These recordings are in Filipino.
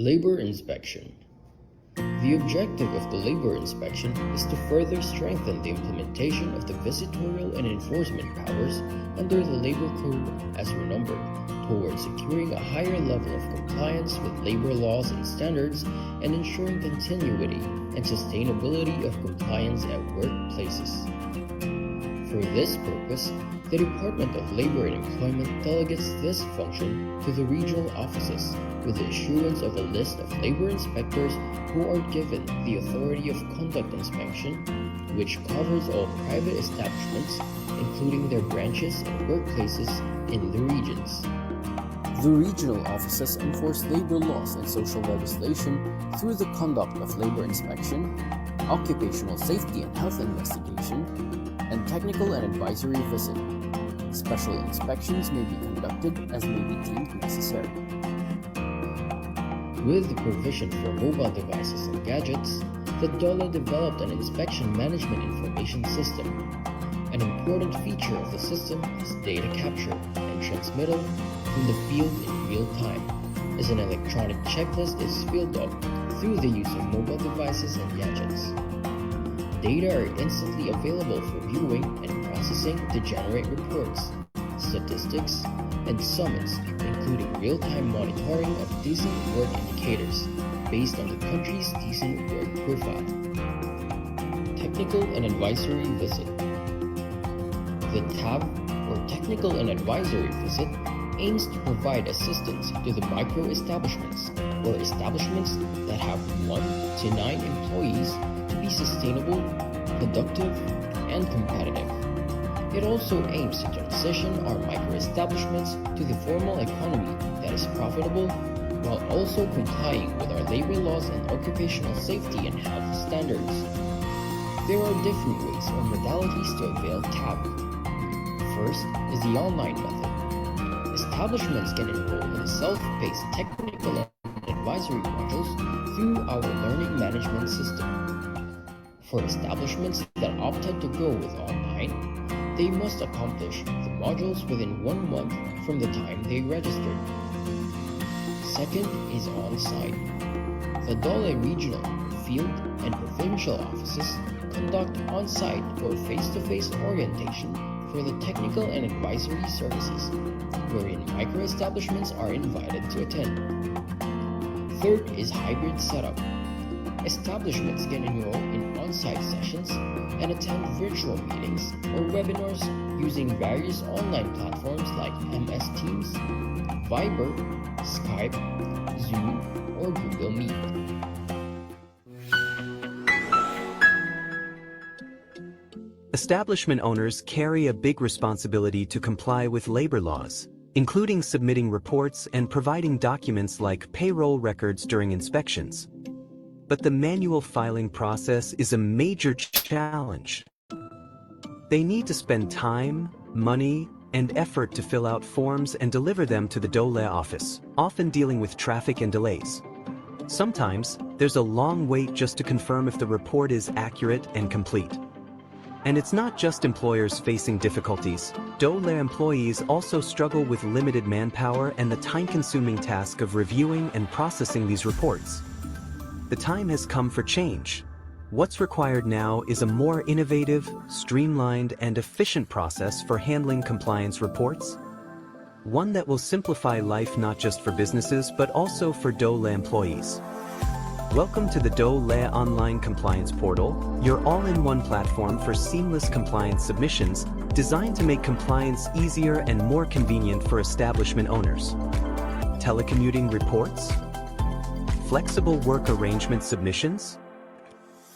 Labor inspection. The objective of the labor inspection is to further strengthen the implementation of the visitorial and enforcement powers under the Labor Code as renumbered towards securing a higher level of compliance with labor laws and standards and ensuring continuity and sustainability of compliance at workplaces. For this purpose, the Department of Labor and Employment delegates this function to the regional offices with the issuance of a list of labor inspectors who are given the authority of conduct inspection, which covers all private establishments, including their branches and workplaces in the regions. The regional offices enforce labor laws and social legislation through the conduct of labor inspection, occupational safety and health investigation, and technical and advisory visit. Special inspections may be conducted as may be deemed necessary. With the provision for mobile devices and gadgets, the DOLE developed an inspection management information system. An important feature of the system is data capture and transmittal from the field in real time, as an electronic checklist is filled up through the use of mobile devices and gadgets. Data are instantly available for viewing and processing to generate reports, statistics, and summons, including real-time monitoring of decent work indicators based on the country's decent work profile. Technical and advisory visit. The TAV, or Technical and Advisory Visit, aims to provide assistance to the micro-establishments, or establishments that have 1 to 9 employees, to be sustainable, productive, and competitive. It also aims to transition our micro-establishments to the formal economy that is profitable, while also complying with our labor laws and occupational safety and health standards. There are different ways or modalities to avail TAB. First is the online method. Establishments can enroll in self-paced technical and advisory modules through our learning management system. For establishments that opted to go with online, they must accomplish the modules within 1 month from the time they registered. Second is on-site. The DOLE regional, field, and provincial offices conduct on-site or face-to-face orientation for the technical and advisory services, wherein micro-establishments are invited to attend. Third is hybrid setup. Establishments can enroll in on-site sessions and attend virtual meetings or webinars using various online platforms like MS Teams, Viber, Skype, Zoom, or Google Meet. Establishment owners carry a big responsibility to comply with labor laws, including submitting reports and providing documents like payroll records during inspections. But the manual filing process is a major challenge. They need to spend time, money, and effort to fill out forms and deliver them to the DOLE office, often dealing with traffic and delays. Sometimes, there's a long wait just to confirm if the report is accurate and complete. And it's not just employers facing difficulties. DOLE employees also struggle with limited manpower and the time-consuming task of reviewing and processing these reports. The time has come for change. What's required now is a more innovative, streamlined, and efficient process for handling compliance reports. One that will simplify life not just for businesses but also for DOLE employees. Welcome to the DOLE Online Compliance Portal, your all-in-one platform for seamless compliance submissions, designed to make compliance easier and more convenient for establishment owners. Telecommuting reports? Flexible work arrangement submissions?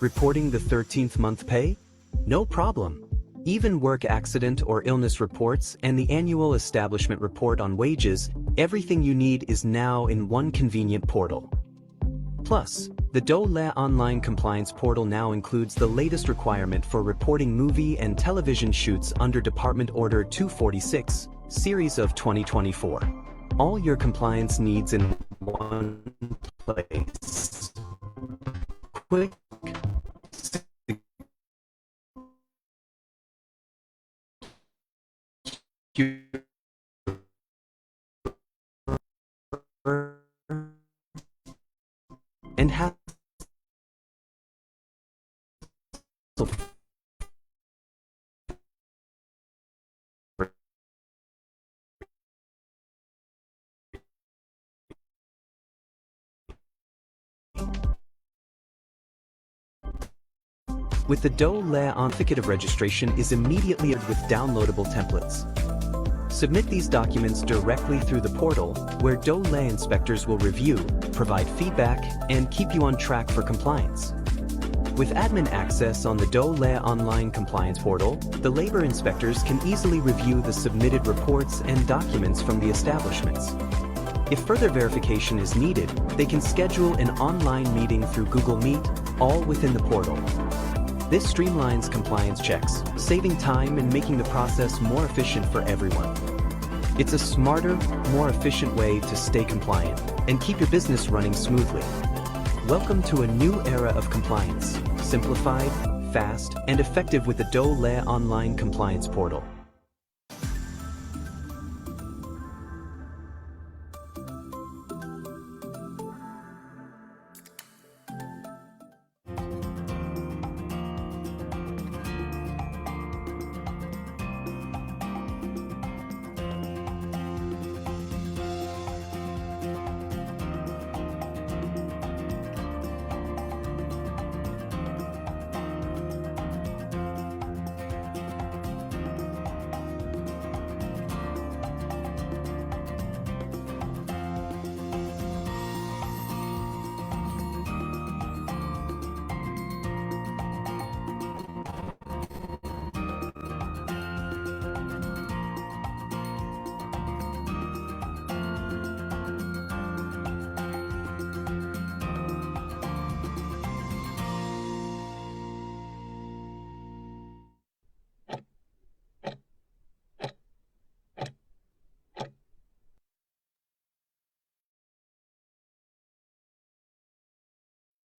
Reporting the 13th month pay? No problem. Even work accident or illness reports and the annual establishment report on wages, everything you need is now in one convenient portal. Plus, the DOLE Online Compliance Portal now includes the latest requirement for reporting movie and television shoots under Department Order 246, Series of 2024. All your compliance needs in one place. Quick, secure, with the DOLE certificate of registration is immediately with downloadable templates. Submit these documents directly through the portal, where DOLE inspectors will review, provide feedback, and keep you on track for compliance. With admin access on the DOLE online compliance portal, the labor inspectors can easily review the submitted reports and documents from the establishments. If further verification is needed, they can schedule an online meeting through Google Meet, all within the portal. This streamlines compliance checks, saving time and making the process more efficient for everyone. It's a smarter, more efficient way to stay compliant and keep your business running smoothly. Welcome to a new era of compliance, simplified, fast, and effective with the DOLE online compliance portal.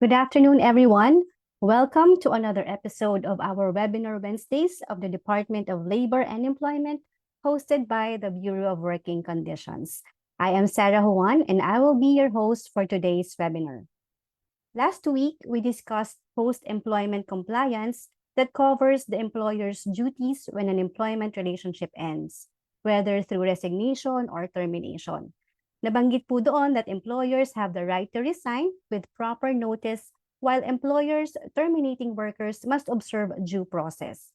Good afternoon, everyone. Welcome to another episode of our Webinar Wednesdays of the Department of Labor and Employment, hosted by the Bureau of Working Conditions. I am Sarah Juan, and I will be your host for today's webinar. Last week, we discussed post-employment compliance that covers the employer's duties when an employment relationship ends, whether through resignation or termination. Nabanggit po doon that employers have the right to resign with proper notice, while employers terminating workers must observe due process.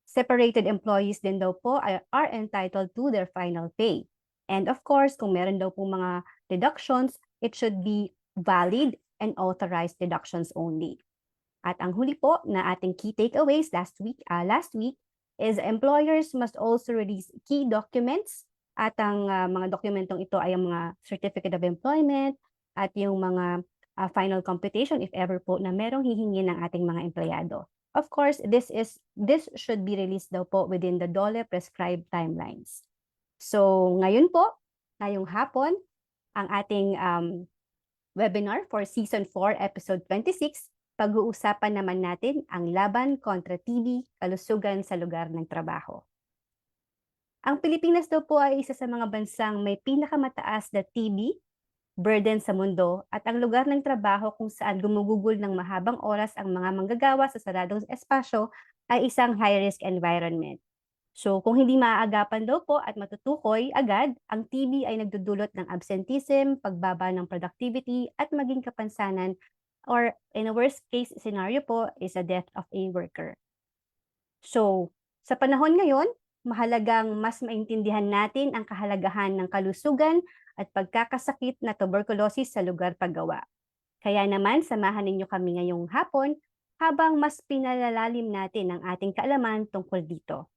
Separated employees din daw po are entitled to their final pay. And of course, kung meron daw po mga deductions, it should be valid and authorized deductions only. At ang huli po na ating key takeaways last week is employers must also release key documents. At ang mga dokumentong ito ay ang mga Certificate of Employment at yung mga final computation if ever po na merong hihingi ng ating mga empleyado. Of course, this should be released daw po within the DOLE prescribed timelines. So ngayon po, ngayong hapon, ang ating webinar for Season 4, Episode 26, pag-uusapan naman natin ang laban kontra TB, kalusugan sa lugar ng trabaho. Ang Pilipinas daw po ay isa sa mga bansang may pinakamataas na TB burden sa mundo at ang lugar ng trabaho kung saan gumugugol ng mahabang oras ang mga manggagawa sa saradong espasyo ay isang high-risk environment. So kung hindi maaagapan daw po at matutukoy agad, ang TB ay nagdudulot ng absenteeism, pagbaba ng productivity at maging kapansanan or in a worst case scenario po is a death of a worker. So sa panahon ngayon, mahalagang mas maintindihan natin ang kahalagahan ng kalusugan at pagkakasakit na tuberculosis sa lugar paggawa. Kaya naman, samahan ninyo kami ngayong hapon habang mas pinalalalim natin ang ating kaalaman tungkol dito.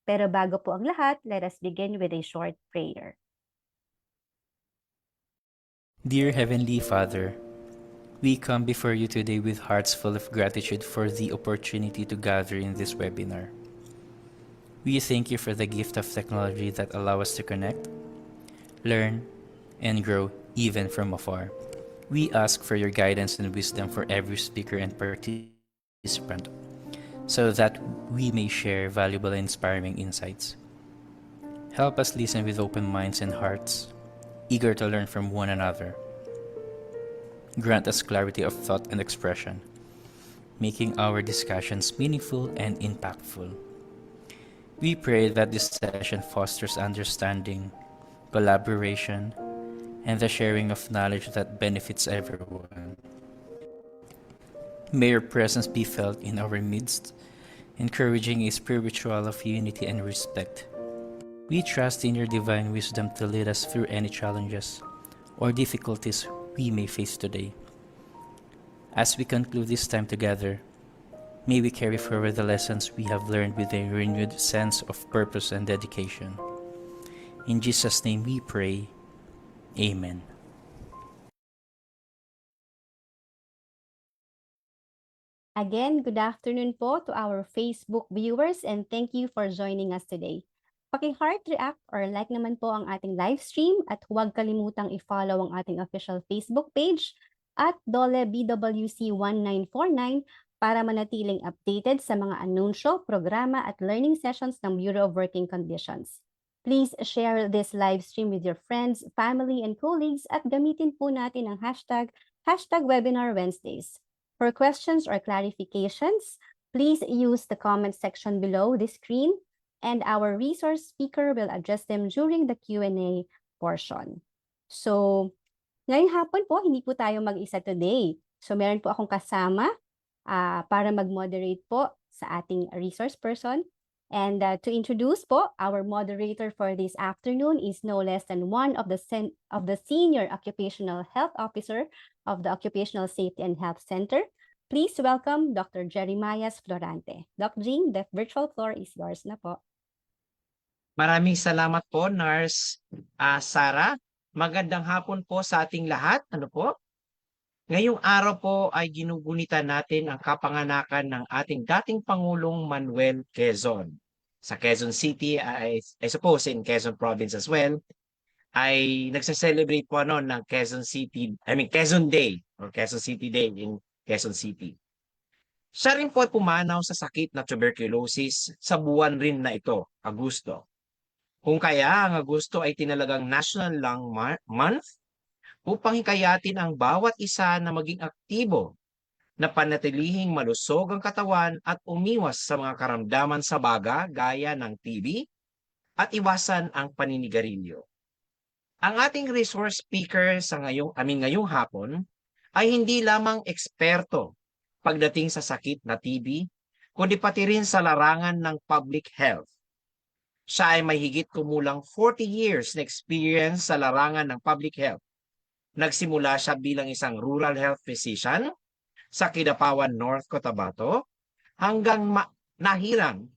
Pero bago po ang lahat, let us begin with a short prayer. Dear Heavenly Father, we come before you today with hearts full of gratitude for the opportunity to gather in this webinar. We thank you for the gift of technology that allow us to connect, learn, and grow even from afar. We ask for your guidance and wisdom for every speaker and participant, so that we may share valuable and inspiring insights. Help us listen with open minds and hearts, eager to learn from one another. Grant us clarity of thought and expression. making our discussions meaningful and impactful. We pray that this session fosters understanding, collaboration, and the sharing of knowledge that benefits everyone. May your presence be felt in our midst, encouraging a spiritual of unity and respect. We trust in your divine wisdom to lead us through any challenges or difficulties we may face today. As we conclude this time together, may we carry forward the lessons we have learned with a renewed sense of purpose and dedication. In Jesus' name we pray. Amen. Again, good afternoon po to our Facebook viewers and thank you for joining us today. Paki-heart, react, or like naman po ang ating live stream at huwag kalimutang i-follow ang ating official Facebook page at Dole BWC1949 para manatiling updated sa mga anunsyo, programa at learning sessions ng Bureau of Working Conditions. Please share this live stream with your friends, family, and colleagues at gamitin po natin ang hashtag Webinar Wednesdays. For questions or clarifications, please use the comment section below the screen and our resource speaker will address them during the Q&A portion. So, ngayong hapon po, hindi po tayo mag-isa today. So, meron po akong kasama para mag-moderate po sa ating resource person. And to introduce po, our moderator for this afternoon is no less than one of the Senior Occupational Health Officer of the Occupational Safety and Health Center. Please welcome Dr. Jeremias Florante. Doc Jean, the virtual floor is yours na po. Maraming salamat po, Nurse Sara. Magandang hapon po sa ating lahat. Ano po? Ngayong araw po ay ginugunitan natin ang kapanganakan ng ating dating Pangulong Manuel Quezon. Sa Quezon City, I suppose in Quezon Province as well, ay nagse-celebrate po ng Quezon Day or Quezon City Day in Quezon City. Siya rin po ay pumanaw sa sakit na tuberculosis sa buwan rin na ito, Agosto. Kung kaya ang Agosto ay tinalagang National Lung Month upang hikayatin ang bawat isa na maging aktibo, na panatilihing malusog ang katawan at umiwas sa mga karamdaman sa baga gaya ng TB at iwasan ang paninigarilyo. Ang ating resource speaker sa ngayong hapon ay hindi lamang eksperto pagdating sa sakit na TB, kundi pati rin sa larangan ng public health. Siya ay may higit kumulang 40 years na experience sa larangan ng public health. Nagsimula siya bilang isang rural health physician sa Kidapawan, North Cotabato, hanggang nahirang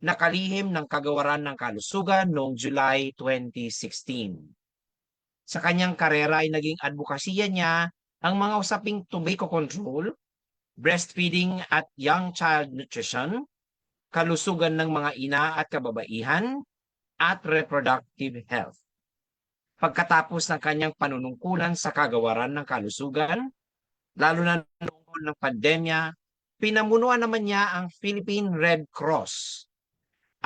nakalihim ng Kagawaran ng Kalusugan noong July 2016. Sa kanyang karera ay naging advokasya niya ang mga usaping tobacco control, breastfeeding at young child nutrition, kalusugan ng mga ina at kababaihan, at reproductive health. Pagkatapos ng kanyang panunungkulan sa Kagawaran ng Kalusugan, lalo na noong ng pandemya, pinamunuan naman niya ang Philippine Red Cross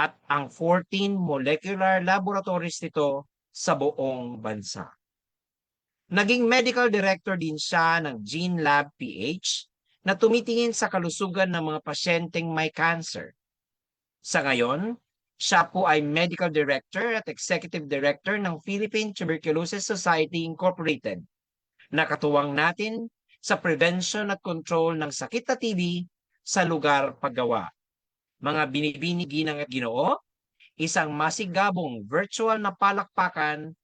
at ang 14 molecular laboratories nito sa buong bansa. Naging medical director din siya ng Gene Lab PH na tumitingin sa kalusugan ng mga pasyenteng may cancer. Sa ngayon, siya po ay medical director at executive director ng Philippine Tuberculosis Society Incorporated. Nakatuwang natin sa prevention at control ng sakit na TB sa lugar paggawa. Mga binibini ng Ginoo, isang masigabong virtual na palakpakan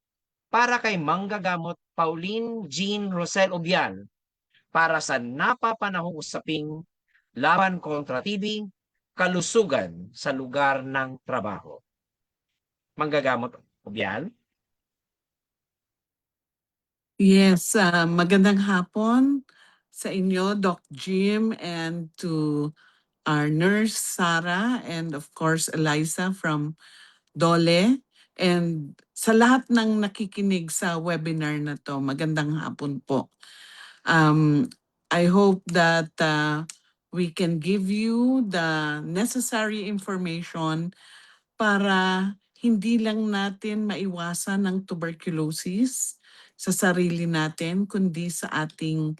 para kay Manggagamot Pauline Jean Rosel Obial para sa napapanahong usaping laban kontra TB, kalusugan sa lugar ng trabaho. Manggagamot Obial. Yes, magandang hapon sa inyo, Doc Jim, and to our nurse, Sarah, and of course, Eliza from Dole. And sa lahat ng nakikinig sa webinar na to, magandang hapon po. I hope that we can give you the necessary information para hindi lang natin maiwasan ang tuberculosis sa sarili natin, kundi sa ating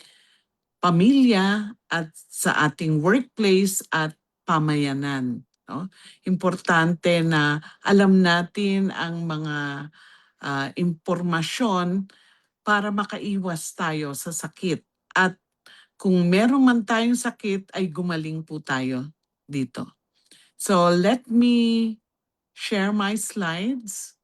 pamilya at sa ating workplace at pamayanan. No? Importante na alam natin ang mga impormasyon para makaiwas tayo sa sakit. At kung meron man tayong sakit, ay gumaling po tayo dito. So let me share my slides.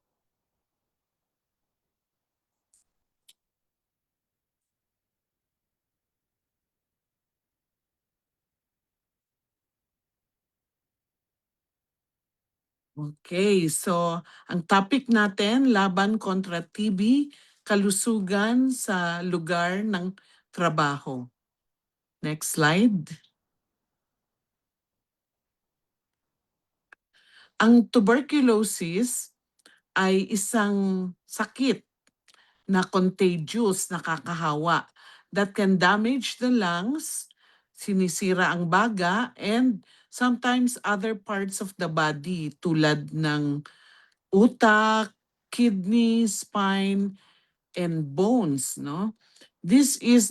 Okay, so ang topic natin, laban kontra TB, kalusugan sa lugar ng trabaho. Next slide. Ang tuberculosis ay isang sakit na contagious, nakakahawa, that can damage the lungs, sinisira ang baga, and sometimes other parts of the body tulad ng utak, kidney, spine, and bones, no? This is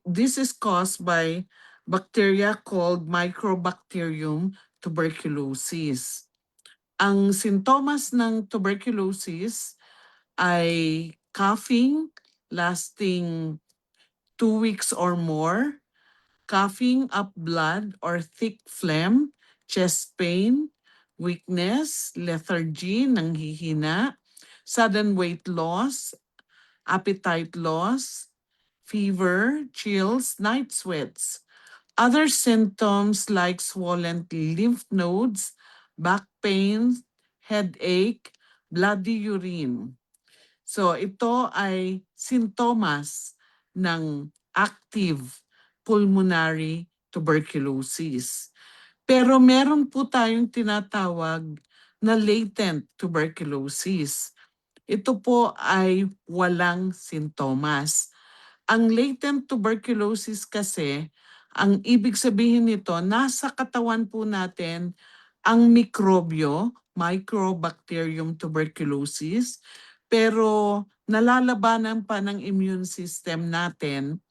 this is caused by bacteria called Mycobacterium tuberculosis. Ang sintomas ng tuberculosis ay coughing lasting 2 weeks or more, coughing up blood or thick phlegm, chest pain, weakness, lethargy, nanghihina, sudden weight loss, appetite loss, fever, chills, night sweats. Other symptoms like swollen lymph nodes, back pain, headache, bloody urine. So ito ay sintomas ng active pulmonary tuberculosis. Pero meron po tayong tinatawag na latent tuberculosis. Ito po ay walang sintomas. Ang latent tuberculosis kasi, ang ibig sabihin nito, nasa katawan po natin ang mikrobyo, Mycobacterium tuberculosis, pero nalalabanan pa ng immune system natin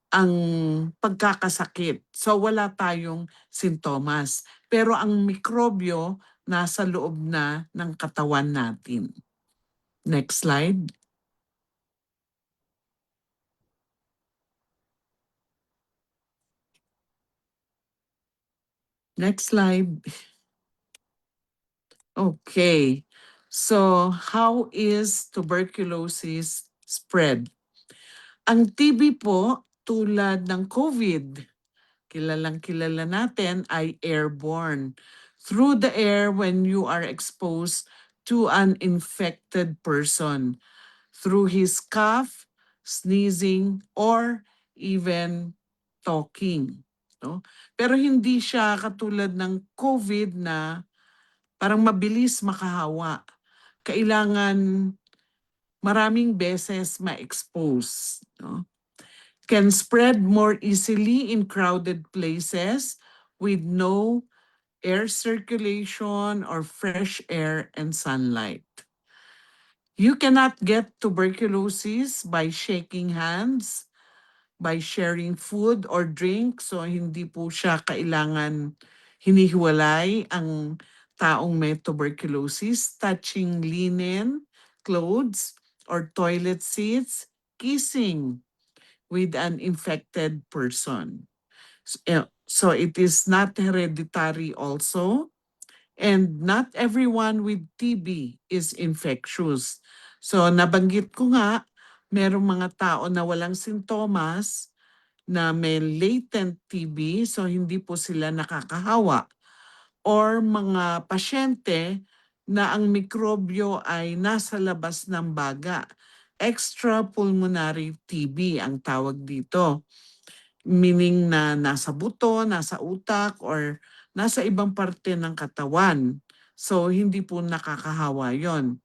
ang pagkakasakit. So wala tayong sintomas. Pero ang mikrobyo nasa loob na ng katawan natin. Next slide. Next slide. Okay. So how is tuberculosis spread? Ang TB po, tulad ng COVID, kilalang-kilala natin, ay airborne. Through the air when you are exposed to an infected person. Through his cough, sneezing, or even talking. No? Pero hindi siya katulad ng COVID na parang mabilis makahawa. Kailangan maraming beses ma-expose. No? Can spread more easily in crowded places with no air circulation or fresh air and sunlight. You cannot get tuberculosis by shaking hands, by sharing food or drink. So hindi po siya kailangan hinihiwalay ang taong may tuberculosis, touching linen, clothes, or toilet seats, kissing with an infected person. So it is not hereditary also. And not everyone with TB is infectious. So nabanggit ko nga, merong mga tao na walang sintomas na may latent TB, so hindi po sila nakakahawa. Or mga pasyente na ang mikrobyo ay nasa labas ng baga. Extrapulmonary TB ang tawag dito. Meaning na nasa buto, nasa utak, or nasa ibang parte ng katawan. So, hindi po nakakahawa yon.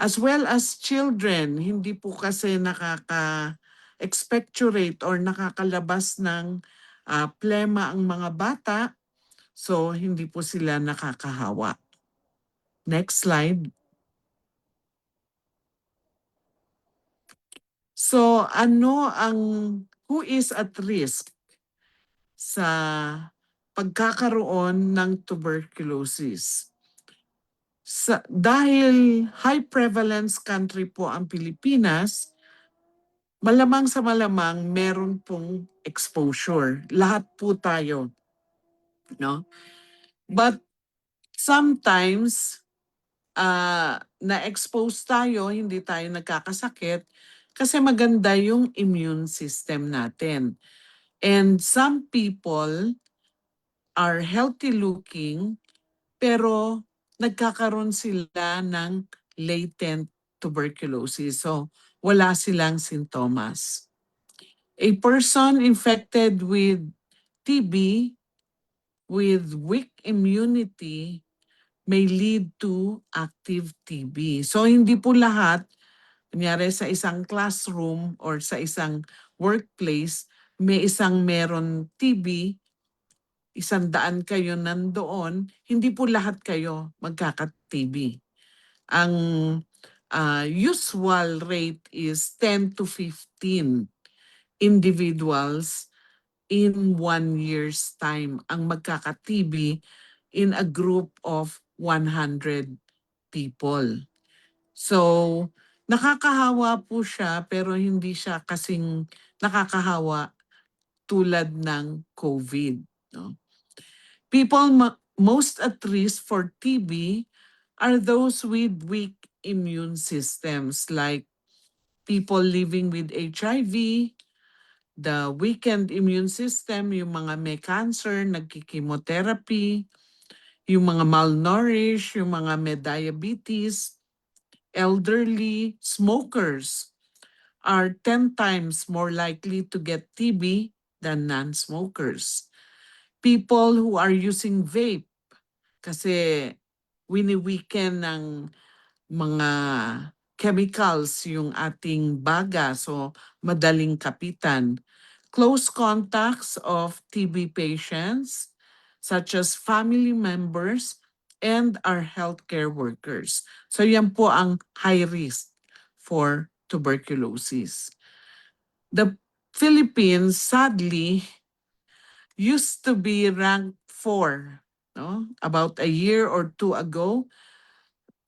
As well as children, hindi po kasi nakaka-expectorate or nakakalabas ng plema ang mga bata. So, hindi po sila nakakahawa. Next slide. So, ano ang who is at risk sa pagkakaroon ng tuberculosis. Dahil high prevalence country po ang Pilipinas, malamang sa malamang meron pong exposure. Lahat po tayo. No? But sometimes, na-expose tayo, hindi tayo nagkakasakit kasi maganda yung immune system natin. And some people are healthy looking pero nagkakaroon sila ng latent tuberculosis. So wala silang sintomas. A person infected with TB with weak immunity may lead to active TB. So hindi po lahat, kunyari sa isang classroom or sa isang workplace, may isang meron TB, 100 kayo nandoon, hindi po lahat kayo magkaka-TB. Ang usual rate is 10 to 15 individuals in 1 year's time ang magkaka-TB in a group of 100 people. So, nakakahawa po siya pero hindi siya kasing nakakahawa tulad ng COVID. No? People most at risk for TB are those with weak immune systems like people living with HIV, the weakened immune system, yung mga may cancer, nagkikimotherapy, yung mga malnourished, yung mga may diabetes, elderly, smokers are 10 times more likely to get TB than non-smokers. People who are using vape kasi wini-weaken ng mga chemicals yung ating baga so madaling kapitan. Close contacts of TB patients such as family members and our healthcare workers. So yan po ang high risk for tuberculosis. The Philippines sadly used to be ranked 4, no? About a year or 2 ago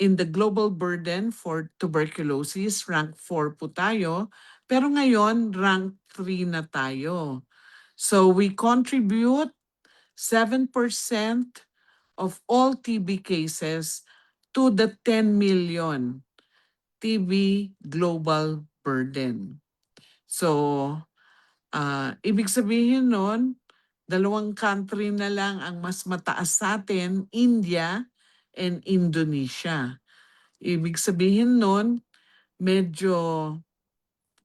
in the global burden for tuberculosis, rank 4 po tayo. Pero ngayon, rank 3 na tayo. So we contribute 7% of all TB cases to the 10 million TB global burden. So, ibig sabihin nun, 2 country na lang ang mas mataas sa atin, India and Indonesia. Ibig sabihin nun, medyo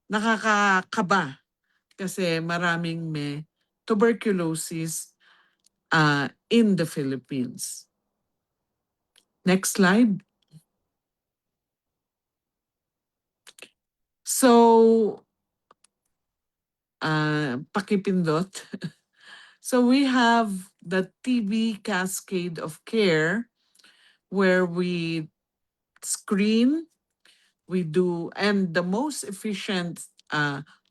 nakakakaba kasi maraming may tuberculosis in the Philippines. Next slide. So, pakipindot. So we have the TB cascade of care where we screen, we do, and the most efficient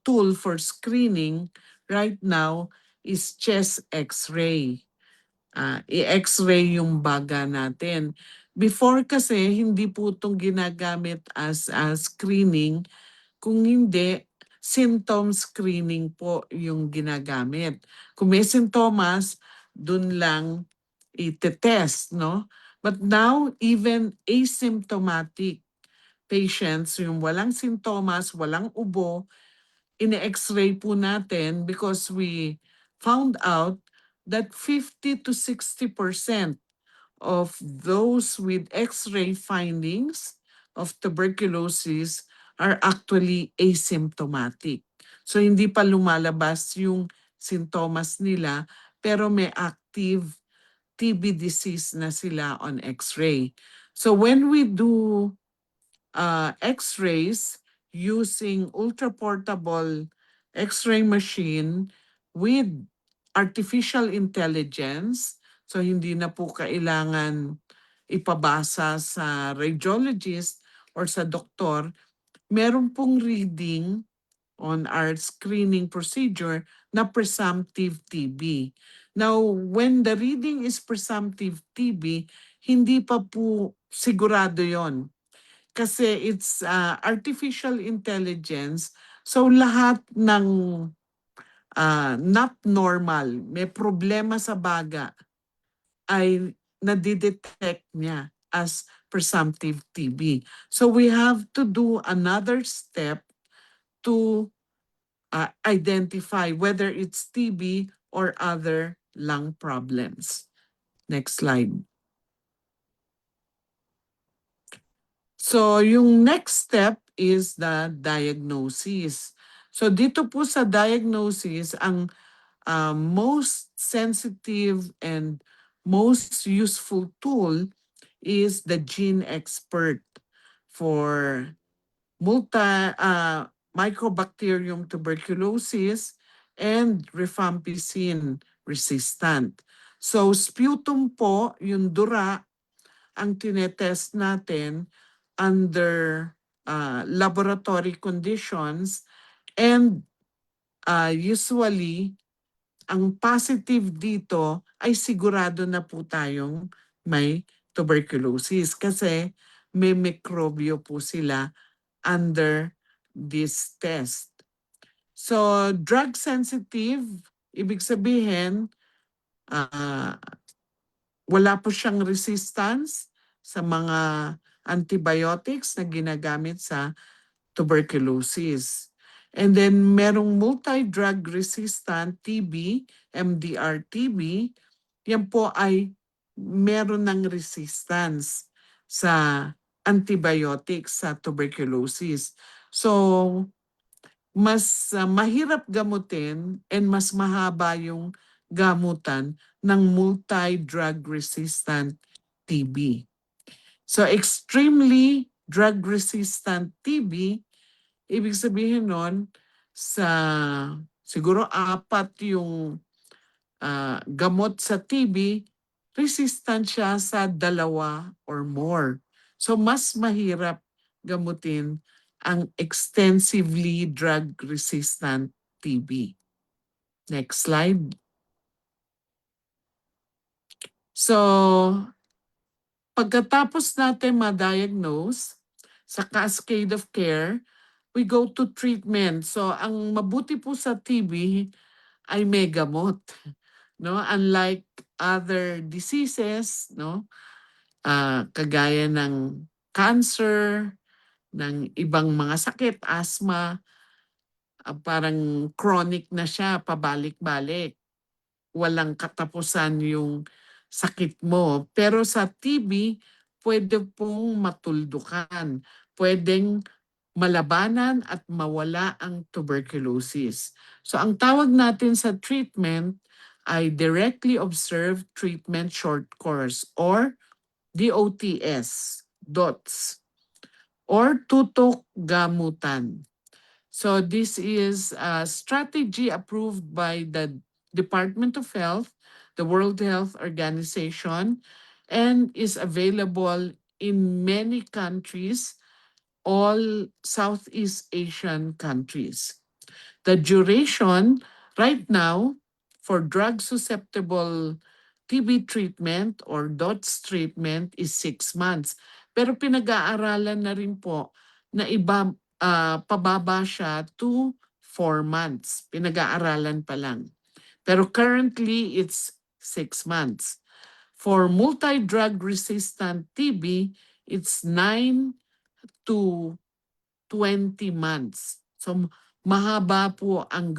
tool for screening right now is chest X-ray. I-X-ray yung baga natin. Before kasi, hindi po itong ginagamit as screening. Kung hindi, symptom screening po yung ginagamit. Kung may sintomas, dun lang ite-test, no? But now, even asymptomatic patients, yung walang sintomas, walang ubo, ine-X-ray po natin because we found out that 50 to 60% of those with X-ray findings of tuberculosis are actually asymptomatic. So hindi pa lumalabas yung sintomas nila pero may active TB disease na sila on X-ray. So when we do X-rays using ultra-portable X-ray machine with artificial intelligence, so hindi na po kailangan ipabasa sa radiologist or sa doktor, meron pong reading on our screening procedure na presumptive TB. Now, when the reading is presumptive TB, hindi pa po sigurado yon kasi it's artificial intelligence. So lahat ng not normal, may problema sa baga, ay nadidetect niya as presumptive TB. So we have to do another step to identify whether it's TB or other lung problems. Next slide. So yung next step is the diagnosis. So dito po sa diagnosis, ang most sensitive and most useful tool is the gene expert for Mycobacterium tuberculosis and rifampicin resistant. So sputum po, yung dura, ang tinetest natin under laboratory conditions, and usually ang positive dito ay sigurado na po tayong may tuberculosis kasi may mikrobyo po sila under this test. So drug sensitive, ibig sabihin wala po siyang resistance sa mga antibiotics na ginagamit sa tuberculosis. And then merong multi-drug resistant TB, MDR-TB, yan po ay meron ng resistance sa antibiotics sa tuberculosis. So, mas mahirap gamutin and mas mahaba yung gamutan ng multi-drug resistant TB. So, extremely drug resistant TB, ibig sabihin nun, sa siguro 4 yung gamot sa TB, resistant siya sa 2 or more. So mas mahirap gamutin ang extensively drug-resistant TB. Next slide. So, pagkatapos natin ma-diagnose, sa cascade of care, we go to treatment. So, ang mabuti po sa TB ay may gamot. No? Unlike other diseases, no? Kagaya ng cancer, ng ibang mga sakit, asthma, parang chronic na siya, pabalik-balik. Walang katapusan yung sakit mo. Pero sa TB, pwede pong matuldukan. Pwedeng malabanan at mawala ang tuberculosis. So ang tawag natin sa treatment ay Directly Observed Treatment Short Course or DOTS, DOTS, or tutok gamutan. So this is a strategy approved by the Department of Health, the World Health Organization, and is available in many countries, all Southeast Asian countries. The duration right now for drug-susceptible TB treatment or DOTS treatment is 6 months. Pero pinag-aaralan na rin po na iba pababa siya to 4 months. Pinag-aaralan pa lang. Pero currently, it's 6 months. For multi-drug resistant TB, it's 9 to 20 months. So mahaba po ang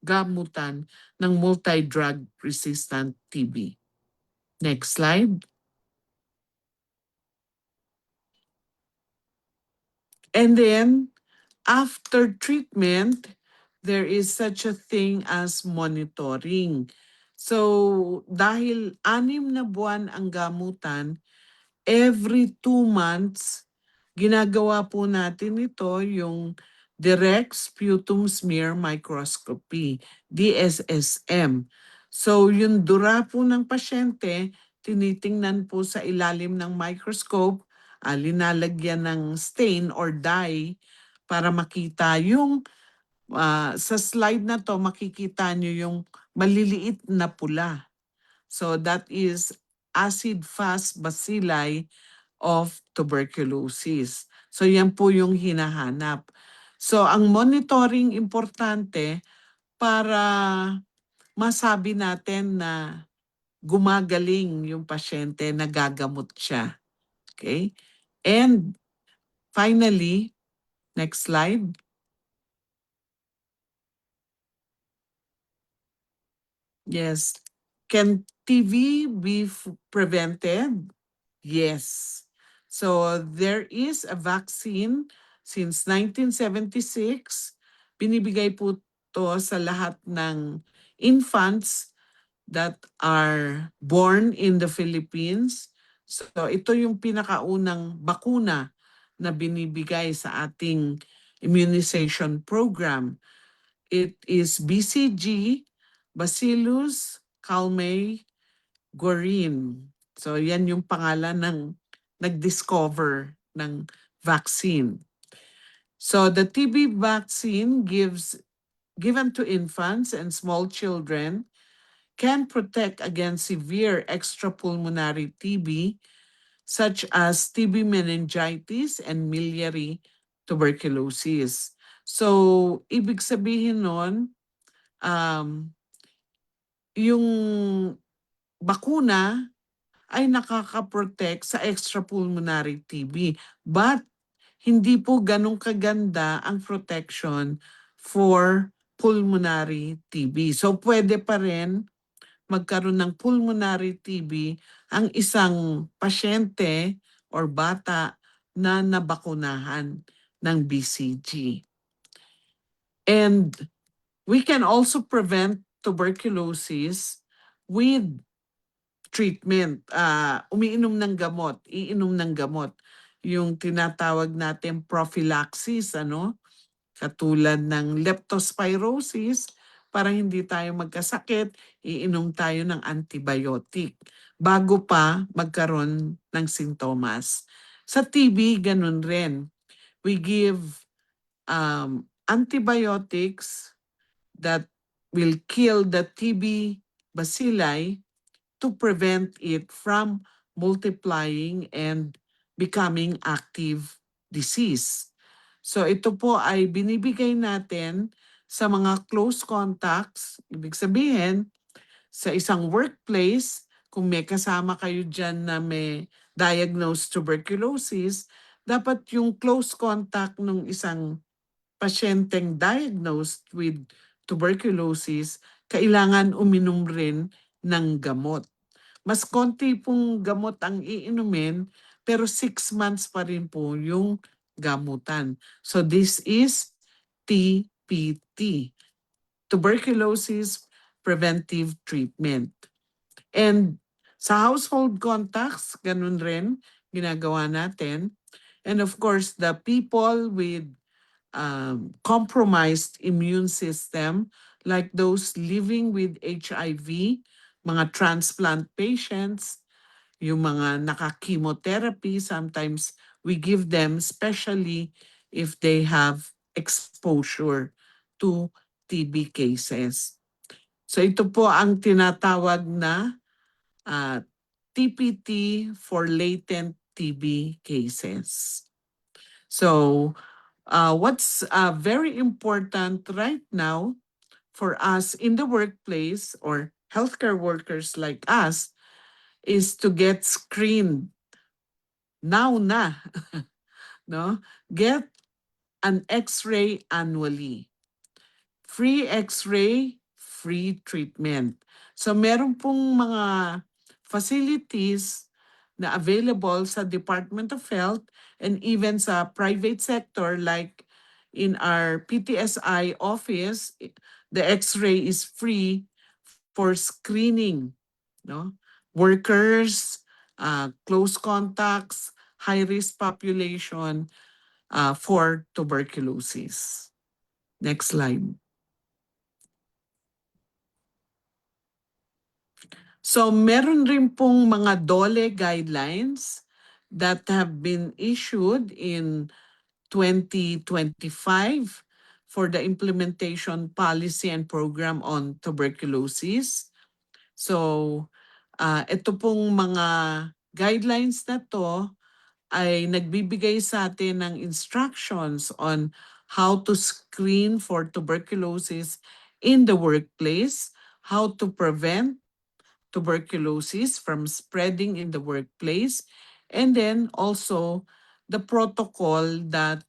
gamutan ng multi-drug resistant TB. Next slide. And then, after treatment, there is such a thing as monitoring. So, dahil 6 na buwan ang gamutan, every 2 months, ginagawa po natin ito yung direct sputum smear microscopy, DSSM. So yung dura po ng pasyente, tinitingnan po sa ilalim ng microscope, linalagyan ng stain or dye para makita yung Sa slide na to, makikita nyo yung maliliit na pula. So that is acid-fast bacilli of tuberculosis. So yan po yung hinahanap. So ang monitoring importante para masabi natin na gumagaling yung pasyente, nagagamot siya. Okay? And finally, next slide. Yes. Can TB be prevented? Yes. So there is a vaccine since 1976. Binibigay po to sa lahat ng infants that are born in the Philippines. So ito yung pinakaunang bakuna na binibigay sa ating immunization program. It is BCG, Bacillus calmei guerin. So yan yung pangalan ng nag-discover ng vaccine. So the TB vaccine given to infants and small children can protect against severe extrapulmonary TB such as TB meningitis and miliary tuberculosis. So ibig sabihin nun, yung bakuna ay nakaka-protect sa extrapulmonary TB. But hindi po ganun kaganda ang protection for pulmonary TB. So pwede pa rin magkaroon ng pulmonary TB ang isang pasyente or bata na nabakunahan ng BCG. And we can also prevent tuberculosis with treatment, umiinom ng gamot, iinom ng gamot. Yung tinatawag natin prophylaxis, katulad ng leptospirosis, para hindi tayo magkasakit, iinom tayo ng antibiotic bago pa magkaroon ng sintomas. Sa TB, ganun rin. We give antibiotics that will kill the TB bacilli to prevent it from multiplying and becoming active disease. So ito po ay binibigay natin sa mga close contacts. Ibig sabihin, sa isang workplace, kung may kasama kayo dyan na may diagnosed tuberculosis, dapat yung close contact ng isang pasyenteng diagnosed with tuberculosis, kailangan uminom rin ng gamot. Mas konti pong gamot ang iinumin, pero 6 months pa rin po yung gamutan. So this is TPT, Tuberculosis Preventive Treatment. And sa household contacts, ganun rin ginagawa natin. And of course, the people with compromised immune system, like those living with HIV, mga transplant patients, yung mga naka-chemotherapy, sometimes we give them, especially if they have exposure to TB cases. So ito po ang tinatawag na TPT for latent TB cases. So what's very important right now for us in the workplace or healthcare workers like us is to get screened now na. No? Get an X-ray annually. Free X-ray, free treatment. So meron pong mga facilities na available sa Department of Health and even sa private sector, like in our PTSI office, the X-ray is free for screening, workers, close contacts, high-risk population for tuberculosis. Next slide. So meron rin pong mga DOLE guidelines that have been issued in 2025 for the implementation policy and program on tuberculosis. So, ito pong mga guidelines na to ay nagbibigay sa atin ng instructions on how to screen for tuberculosis in the workplace, how to prevent tuberculosis from spreading in the workplace, and then also the protocol that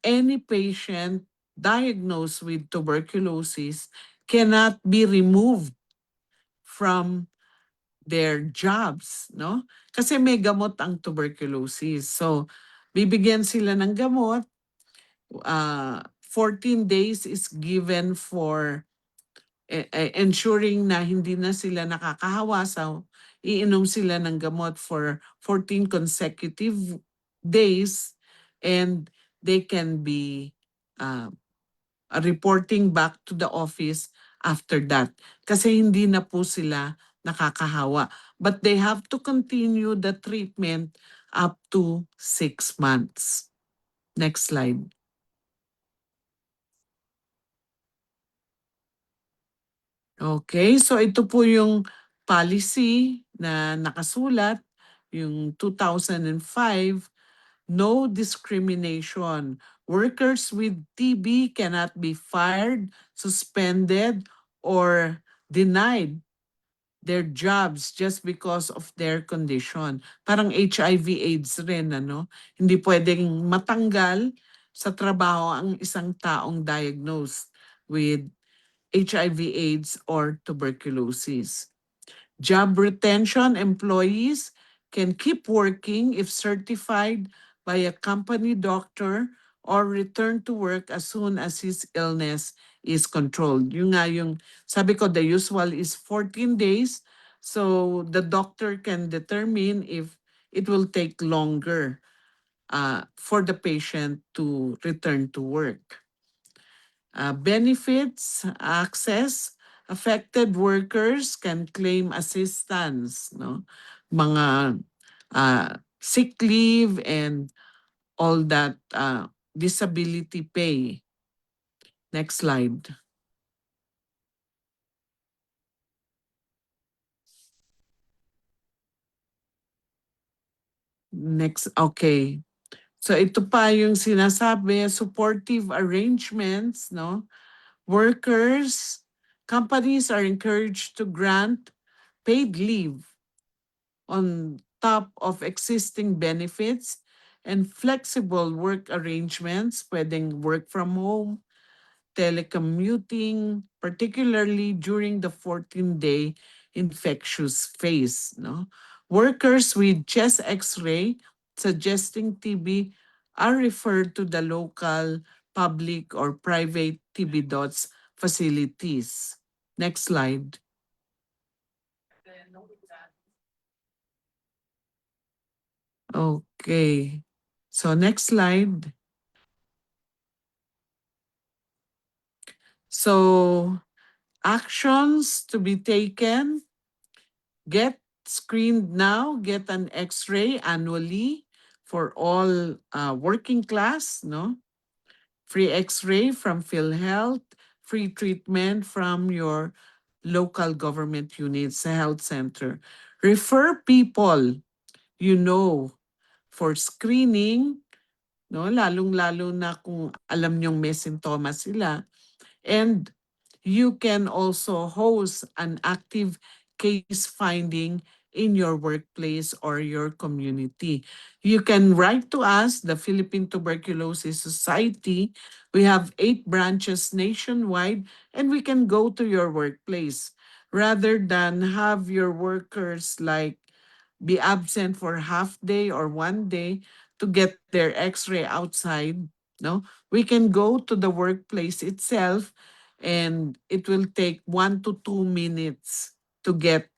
any patient diagnosed with tuberculosis cannot be removed from their jobs, no? Kasi may gamot ang tuberculosis. So, bibigyan sila ng gamot. 14 days is given for ensuring na hindi na sila nakakahawa. So, iinom sila ng gamot for 14 consecutive days and they can be reporting back to the office after that. Kasi hindi na po sila nakakahawa. But they have to continue the treatment up to 6 months. Next slide. Okay, so ito po yung policy na nakasulat, yung 2005, no discrimination. Workers with TB cannot be fired, suspended, or denied their jobs just because of their condition. Parang HIV/AIDS rin, ano? Hindi pwedeng matanggal sa trabaho ang isang taong diagnosed with HIV/AIDS or tuberculosis. Job retention, employees can keep working if certified by a company doctor or return to work as soon as his illness is controlled. Yung nga yung, sabi ko, the usual is 14 days. So the doctor can determine if it will take longer for the patient to return to work. Benefits, access, affected workers can claim assistance, no? Mga sick leave and all that disability pay. Next slide. Next, okay. So ito pa yung sinasabi, supportive arrangements, no? Workers, companies are encouraged to grant paid leave on top of existing benefits and flexible work arrangements, pwedeng work from home, telecommuting, particularly during the 14-day infectious phase. No? Workers with chest x-ray suggesting TB are referred to the local public or private TB dots facilities. Next slide. Okay. So next slide. So actions to be taken, get screened now, get an x-ray annually for all working class, no? Free x-ray from PhilHealth, free treatment from your local government units, health center. Refer people you know for screening, no? Lalong-lalo na kung alam nyong may sintomas sila. And you can also host an active case finding in your workplace or your community. You can write to us, the Philippine Tuberculosis Society. We have 8 branches nationwide, and we can go to your workplace rather than have your workers like be absent for half day or 1 day to get their x-ray outside. No, we can go to the workplace itself and it will take 1 to 2 minutes to get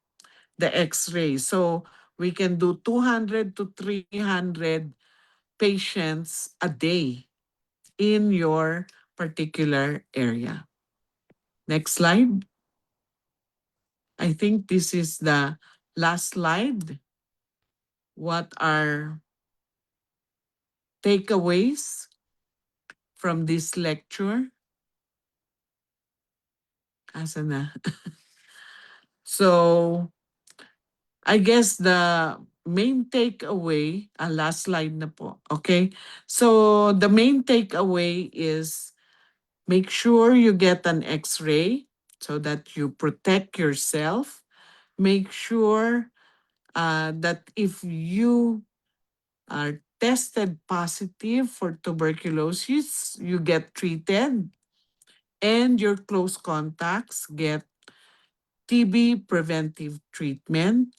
the x-ray. So we can do 200 to 300 patients a day in your particular area. Next slide. I think this is the last slide. What are takeaways from this lecture? Asa na? So, I guess the main takeaway, last slide na po, okay? So, the main takeaway is make sure you get an X-ray so that you protect yourself. Make sure that if you are tested positive for tuberculosis, you get treated and your close contacts get TB preventive treatment.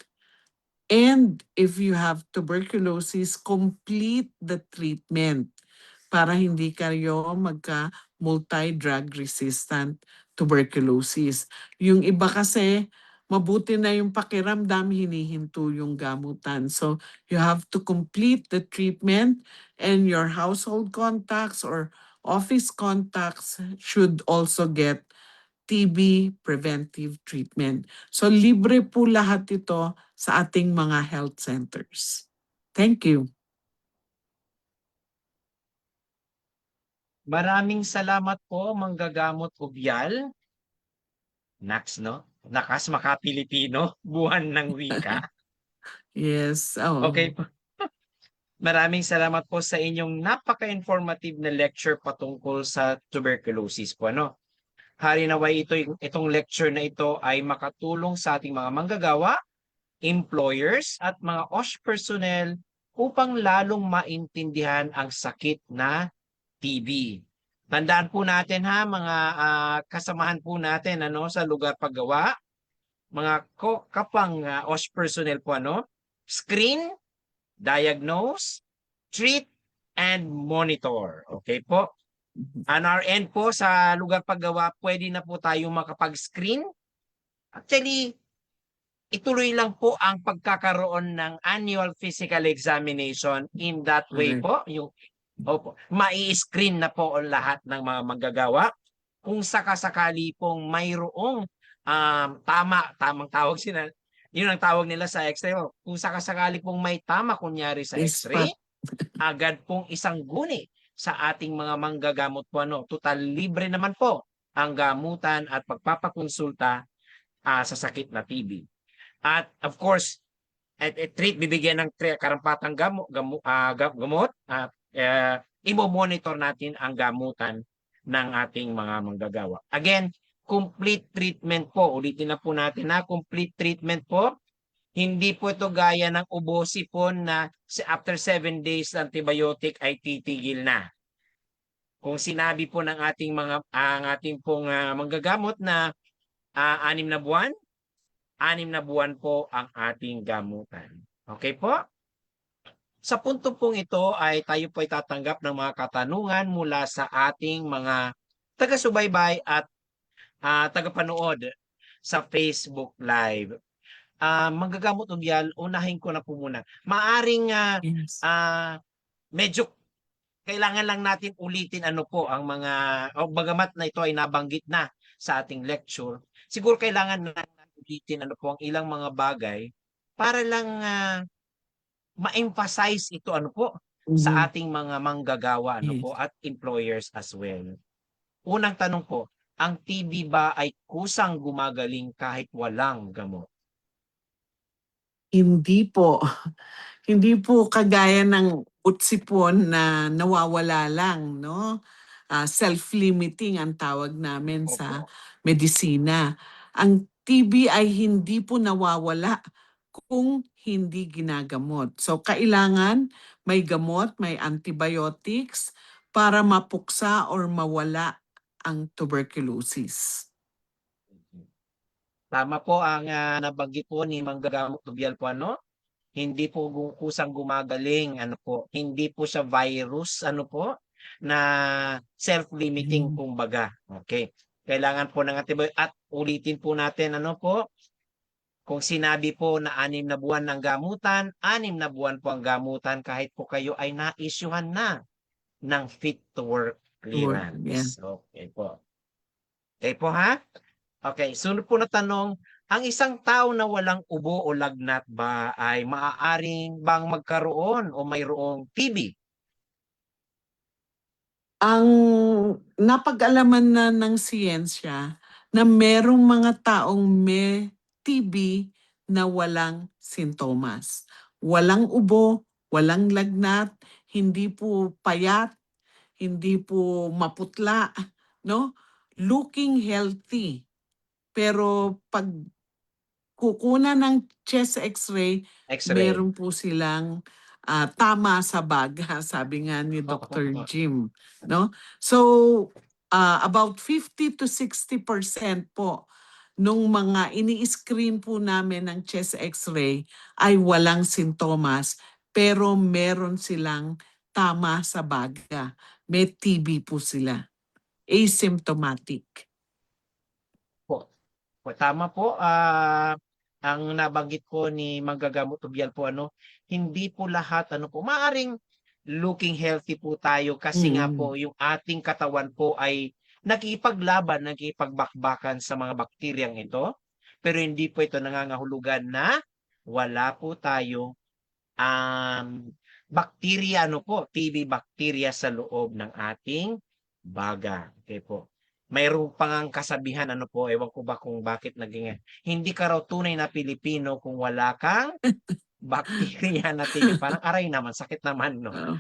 And if you have tuberculosis, complete the treatment para hindi kayo magka multi-drug resistant tuberculosis. Yung iba kasi, mabuti na yung pakiramdam, hinihinto yung gamutan. So you have to complete the treatment and your household contacts or office contacts should also get TB preventive treatment. So libre po lahat ito sa ating mga health centers. Thank you. Maraming salamat po, Manggagamot Ubyal. Nax, no? Nakas maka-Pilipino, buwan ng wika. Yes. Okay po. Maraming salamat po sa inyong napaka-informative na lecture patungkol sa tuberculosis po, ano? Hari naway itong lecture na ito ay makatulong sa ating mga manggagawa, employers at mga OSH personnel upang lalong maintindihan ang sakit na TB. Tandaan po natin ha, mga kasamahan po natin ano sa lugar paggawa, mga kapang OSH personnel po ano, screen, diagnose, treat, and monitor. Okay po? On our end po sa lugar paggawa, pwede na po tayo makapag-screen. Actually, ituloy lang po ang pagkakaroon ng annual physical examination in that way po. Yung mai-screen na po ang lahat ng mga manggagawa. Kung sakasakali pong mayroong tamang tawag sila, yun ang tawag nila sa x-ray. Kung sakasakali pong may tama kunyari sa x-ray, agad pong isang guni sa ating mga manggagamot po. Ano, total libre naman po ang gamutan at pagpapakonsulta sa sakit na TB. At of course, bibigyan ng karampatang gamot at imo-monitor natin ang gamutan ng ating mga manggagawa. Again, complete treatment po. Ulitin na po natin na complete treatment po. Hindi po ito gaya ng ubosipon na after 7 days antibiotic ay titigil na. Kung sinabi po ng ating ating pong manggagamot na 6 na buwan, 6 na buwan po ang ating gamutan. Okay po? Sa punto pong ito ay tayo po ay tatanggap ng mga katanungan mula sa ating mga taga-subaybay at taga-panood sa Facebook Live. Manggagamot Ubyal, unahin ko na po muna. Maaring medyo kailangan lang natin ulitin ano po ang mga bagamat na ito ay nabanggit na sa ating lecture. Siguro kailangan na ulitin ano po ang ilang mga bagay para lang ma-emphasize ito ano po sa ating mga manggagawa ano po at employers as well. Unang tanong po, ang TB ba ay kusang gumagaling kahit walang gamot? Hindi po. Hindi po kagaya ng utsipon na nawawala lang, no? Self-limiting ang tawag namin sa medisina. Ang TB ay hindi po nawawala kung hindi ginagamot. So kailangan may gamot, may antibiotics para mapuksa or mawala ang tuberculosis. Tama po ang nabanggit po ni Manggagamot Ubyal po ano? Hindi po kusang gumagaling ano po. Hindi po siya virus ano po na self-limiting kumbaga. Okay. Kailangan po ng antibiotic at ulitin po natin ano po. Kung sinabi po na 6 na buwan ng gamutan, 6 na buwan po ang gamutan kahit po kayo ay na-issuehan na ng fit to work clearance. Okay po. Okay po ha? Okay, sunod po na tanong, ang isang tao na walang ubo o lagnat ba ay maaaring bang magkaroon o mayroong TB? ang napag-alaman na ng siyensya na merong mga taong may TB na walang sintomas. Walang ubo, walang lagnat, hindi po payat, hindi po maputla, no? Looking healthy. Pero pag kukunan ng chest x-ray, X-ray. meron po silang tama sa baga, sabi nga ni Dr. Jim, no? So, about 50 to 60% po nung mga ini-screen po namin ng chest x-ray ay walang sintomas, pero meron silang tama sa baga. May TB po sila. Asymptomatic. Po. Po, tama po. Ang nabanggit po ni Manggagamot Tubial po, hindi po lahat, maaring looking healthy po tayo kasi nga Mm. po yung ating katawan po ay nakikipaglaban, nakikipagbakbakan sa mga bakteryang ito. Pero hindi po ito nangangahulugan na wala po tayo bakterya, TB bakterya sa loob ng ating baga. Okay po. Mayroong pangang kasabihan, ewan ko ba kung bakit naging, hindi ka raw tunay na Pilipino kung wala kang bakterya na TB. Parang aray naman, sakit naman, no? Oo.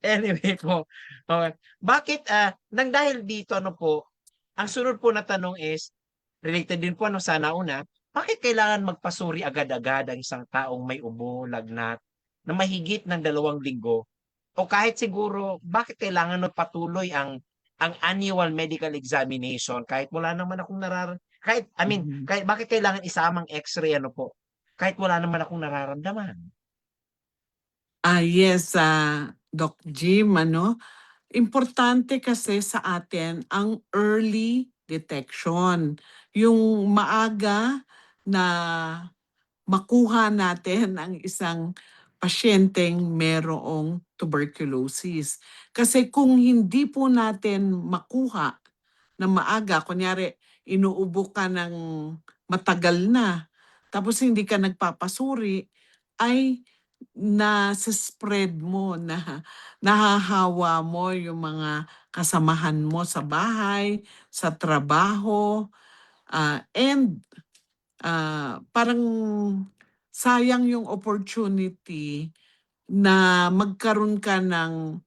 Anyway po, okay. Bakit, nang dahil dito, ang sunod po na tanong is, related din po, sa nauna, bakit kailangan magpasuri agad-agad ang isang taong may ubo, lagnat, na mahigit ng 2 linggo? O kahit siguro, bakit kailangan magpatuloy ang annual medical examination kahit wala naman akong Mhm. kahit bakit kailangan isamang x-ray kahit wala naman akong nararamdaman? Yes, Doc Jim, importante kasi sa atin ang early detection. Yung maaga na makuha natin ang isang pasyenteng merong tuberculosis. Kasi kung hindi po natin makuha na maaga, kunyari inuubo ka ng matagal na, tapos hindi ka nagpapasuri, ay spread mo na nahahawa mo yung mga kasamahan mo sa bahay, sa trabaho, and parang sayang yung opportunity na magkaroon ka ng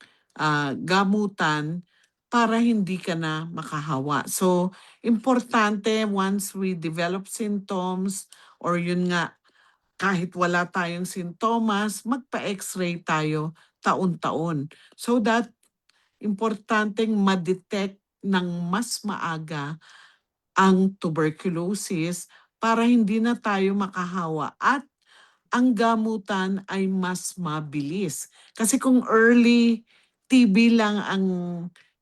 gamutan para hindi ka na makahawa. So, importante once we develop symptoms or yun nga, kahit wala tayong sintomas, magpa-x-ray tayo taon-taon. So that importanteng ma-detect ng mas maaga ang tuberculosis para hindi na tayo makahawa at ang gamutan ay mas mabilis. Kasi kung early TB lang ang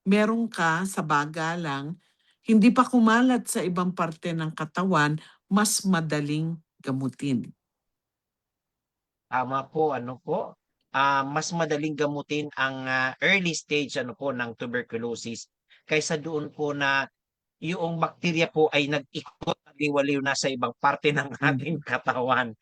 meron ka sa baga lang, hindi pa kumalat sa ibang parte ng katawan, mas madaling gamutin. Tama po, mas madaling gamutin ang early stage ng tuberculosis kaysa doon po na yung bakterya po ay nag-ikot, naliwaliw na sa ibang parte ng ating katawan.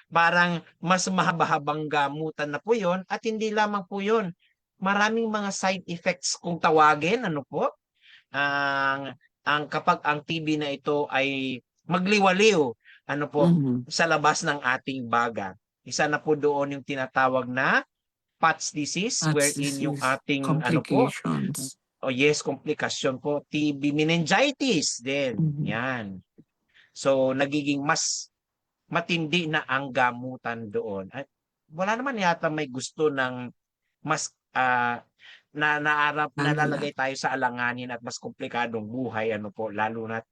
Parang mas mahaba-habang gamutan na po yon at hindi lamang po yon. Maraming mga side effects kung tawagin, ang kapag ang TB na ito ay magliwaliw, Mhm. sa labas ng ating baga. Isa na po doon yung tinatawag na PATS disease That's wherein yung disease ating complications. komplikasyon po, TB meningitis din. Mhm. Yan. So nagiging mas matindi na ang gamutan doon. At wala naman yata may gusto ng mas Malala. nalalagay tayo sa alanganin at mas komplikadong buhay lalo na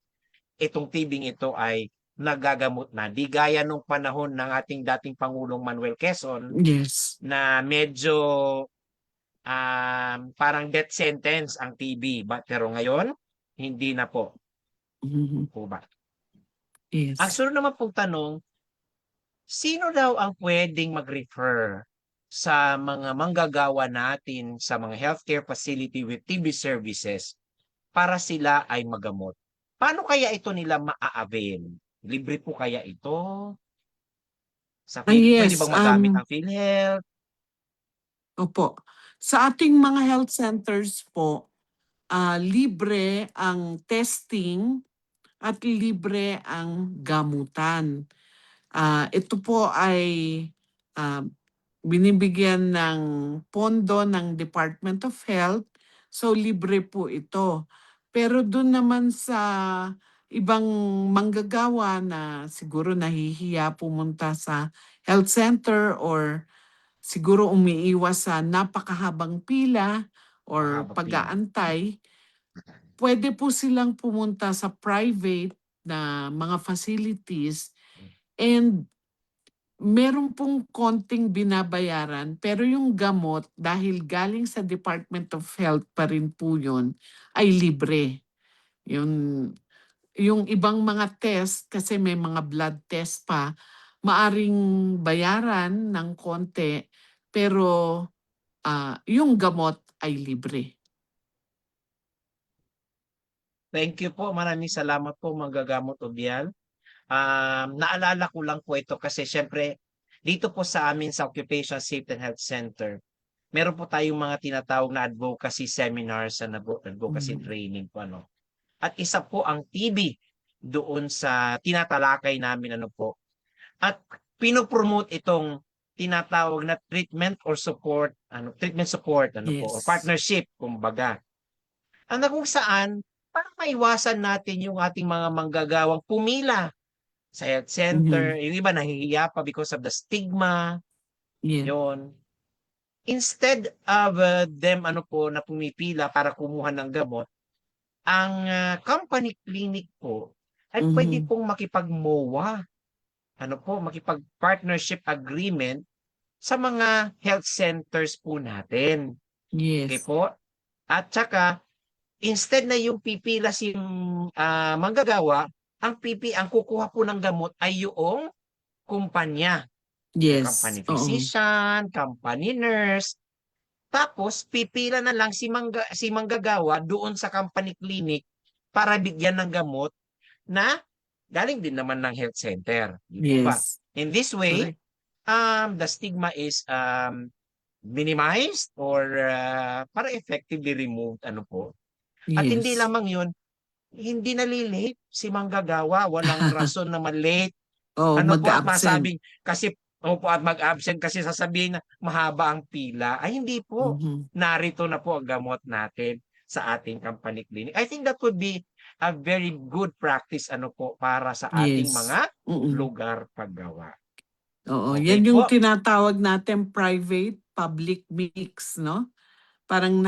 itong TB ito ay nagagamot na. Di gaya nung panahon ng ating dating Pangulong Manuel Quezon Yes. na medyo parang death sentence ang TB. Pero ngayon, hindi na po. Mhm. Po ba? Ang Yes. sunod naman pong tanong, sino daw ang pwedeng mag-refer sa mga manggagawa natin sa mga healthcare facility with TB services para sila ay magamot? Paano kaya ito nila maa-avail? Libre po kaya ito? Pwede Yes, bang magamit ang PhilHealth? opo. Sa ating mga health centers po, libre ang testing at libre ang gamutan. Ito po ay ah, binibigyan ng pondo ng Department of Health, so libre po ito. Pero doon naman sa ibang manggagawa na siguro nahihiya pumunta sa health center or siguro umiiwas sa napakahabang pila or Mahaba pila. pag-aantay, pwede po silang pumunta sa private na mga facilities and meron pong konting binabayaran pero yung gamot dahil galing sa Department of Health pa rin po yun ay libre. Yung ibang mga test kasi may mga blood test pa, maaring bayaran ng konti pero yung gamot ay libre. Thank you po. Maraming salamat po, Manggagamot Obial. Naalala ko lang po ito kasi syempre dito po sa amin sa Occupational Safety and Health Center, meron po tayong mga tinatawag na advocacy seminars and advocacy training po. At isa po ang TB doon sa tinatalakay namin po. At pinopromote itong tinatawag na treatment or support, treatment support po, or Yes. partnership kumbaga. Kung saan para maiwasan natin yung ating mga manggagawang pumila sa health center. Yung iba nahihiya pa because of the stigma. Yeah. Yon. Instead of them na pumipila para kumuha ng gamot, ang company clinic po ay pwede pong makipag-MOA. Makipag-partnership agreement sa mga health centers po natin. Okay Yes. po? At saka instead na yung pipila si manggagawa, ang kukuha po ng gamot ay yung kumpanya. Yes. Company Oo. physician, company nurse. Tapos pipila na lang si manggagawa doon sa company clinic para bigyan ng gamot na galing din naman ng health center. Di ba? Yes. In this way, Correct. the stigma is minimized or para effectively removed At hindi Yes. lamang yun, hindi nalilate si manggagawa, walang rason na malate. Oh, At mag-absent. masabing kasi at mag-absent kasi sasabihin na mahaba ang pila. Ay hindi po. Narito na po ang gamot natin sa ating company clinic. I think that would be a very good practice para sa ating Yes. mga lugar paggawa. Oo, Okay yan yung po. tinatawag natin private-public mix, no? Parang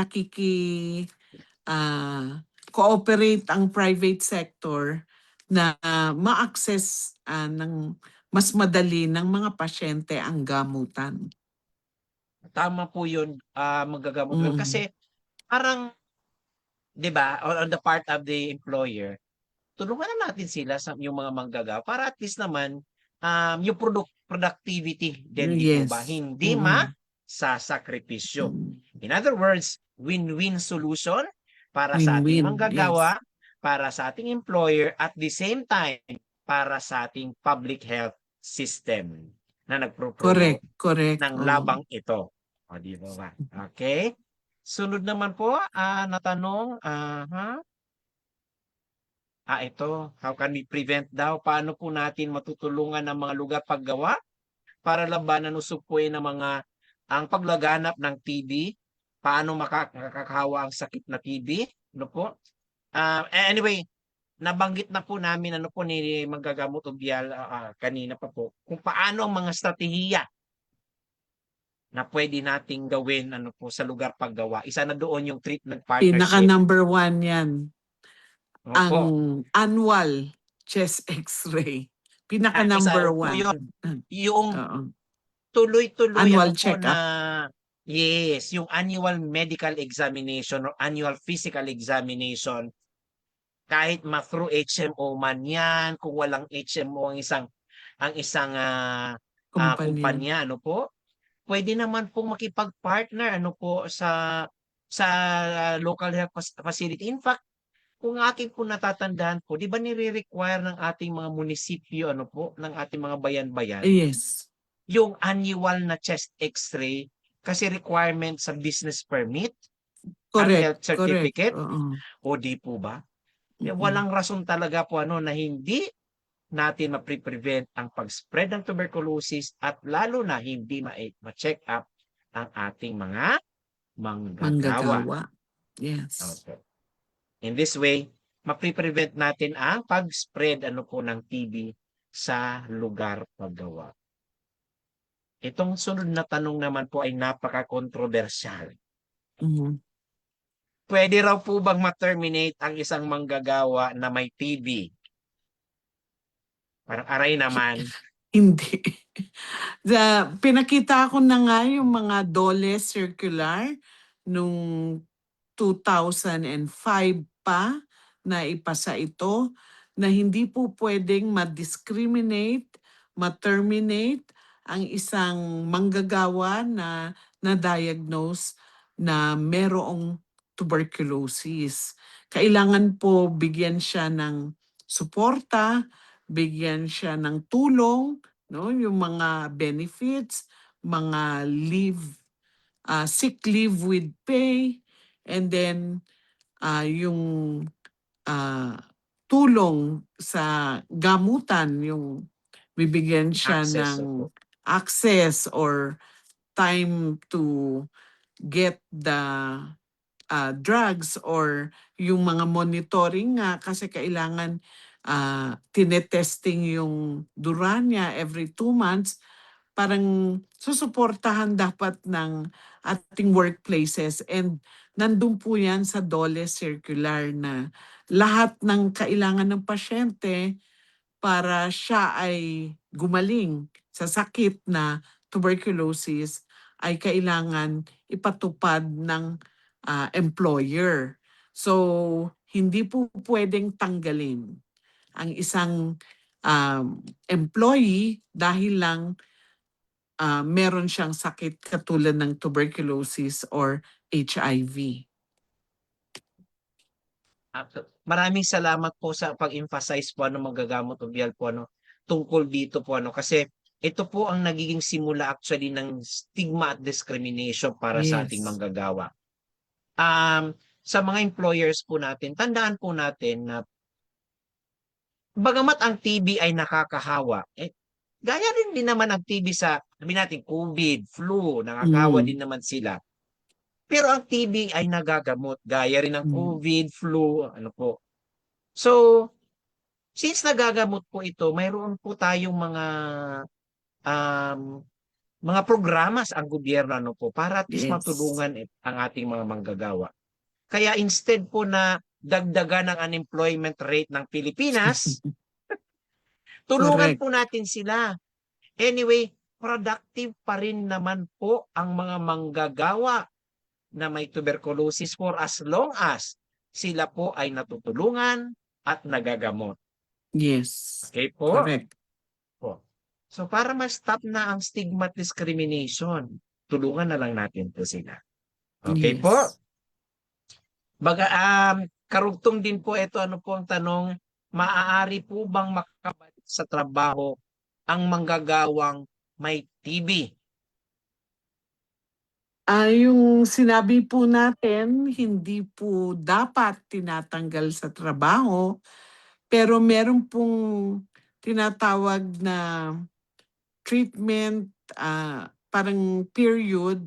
cooperate ang private sector na ma-access ng mas madali ng mga pasyente ang gamutan. Tama po yun, magagamot yun. Kasi parang, di ba, on the part of the employer, tulungan na natin sila sa yung mga manggagawa para at least naman yung productivity din di po ba hindi masasakripisyo. In other words, win-win solution para sa ating Win-win, manggagawa, para sa ating employer, at the same time para sa ating public health system na nagpro-promote Correct. ng labang ito. O di ba ba? Okay? Sunod naman po na tanong, ito, how can we prevent daw? Paano po natin matutulungan ang mga lugar paggawa para labanan o supuin ng ang paglaganap ng TB? Paano makakahawa ang sakit na TB? Anyway, nabanggit na po namin ni Manggagamot Obial kanina pa po kung paano ang mga strategiya na pwede nating gawin sa lugar paggawa. Isa na doon yung treatment partnership. Pinaka number 1 yan. Opo. Ang annual chest x-ray. Pinaka number 1. Yung tuloy-tuloy annual po check-up. Yes, yung annual medical examination or annual physical examination. Kahit through HMO man yan, kung walang HMO ang isang kumpanya, pwede naman pong makipag-partner sa local health facility. In fact, kung akin po natatandaan po, di ba nire-require ng ating mga munisipyo, ng ating mga bayan-bayan? Yes. Yung annual na chest x-ray Kasi requirement sa business permit at Correct, health correct. certificate, Oo. o di po ba? Mm-mm. Walang rason talaga po na hindi natin ma-prevent ang pag-spread ng tuberculosis at lalo na hindi ma-check up ang ating mga manggagawa. Manggagawa. Yes. Okay. In this way, ma-prevent natin ang pag-spread po ng TB sa lugar paggawa. Itong sunod na tanong naman po ay napaka-kontrobersyal. Mhm. Pwede raw po bang ma-terminate ang isang manggagawa na may TB? Parang aray naman. Hindi. Pinakita ko na nga yung mga DOLE circular nung 2005 pa na ipasa ito na hindi po pwedeng ma-discriminate, ma-terminate ang isang manggagawa na na-diagnose na merong tuberculosis. Kailangan po bigyan siya ng suporta, bigyan siya ng tulong, no, yung mga benefits, mga leave, sick leave with pay, and then yung tulong sa gamutan, yung bibigyan siya Access ng po. access or time to get the drugs or yung mga monitoring nga kasi kailangan tinetesting yung dura niya every 2 months. Parang susuportahan dapat ng ating workplaces and nandun po yan sa DOLE circular na lahat ng kailangan ng pasyente para siya ay gumaling sa sakit na tuberculosis ay kailangan ipatupad ng employer. So, hindi po pwedeng tanggalin ang isang employee dahil lang meron siyang sakit katulad ng tuberculosis or HIV. Maraming salamat po sa pag-emphasize po manggagamot obyal po tungkol dito po kasi ito po ang nagiging simula actually ng stigma at discrimination para sa ating Yes. manggagawa. Sa mga employers po natin, tandaan po natin na bagamat ang TB ay nakakahawa, gaya rin din naman ang TB sa, sabihin natin, COVID, flu, nakakahawa din naman sila. Pero ang TB ay nagagamot, gaya rin ng COVID, flu, po. So, since nagagamot po ito, mayroon po tayong mga programas ang gobyerno po para at least Yes. matulungan ang ating mga manggagawa. Kaya instead po na dagdagan ang unemployment rate ng Pilipinas, tulungan Correct. po natin sila. Anyway, productive pa rin naman po ang mga manggagawa na may tuberculosis for as long as sila po ay natutulungan at nagagamot. Yes. Okay po? Correct. Po. So para ma-stop na ang stigma at discrimination, tulungan na lang natin po sila. Okay Yes. po? Karugtong din po ito, po ang tanong, maaari po bang makabalik sa trabaho ang manggagawang may TB? Yung sinabi po natin, hindi po dapat tinatanggal sa trabaho, pero meron pong tinatawag na treatment, parang period,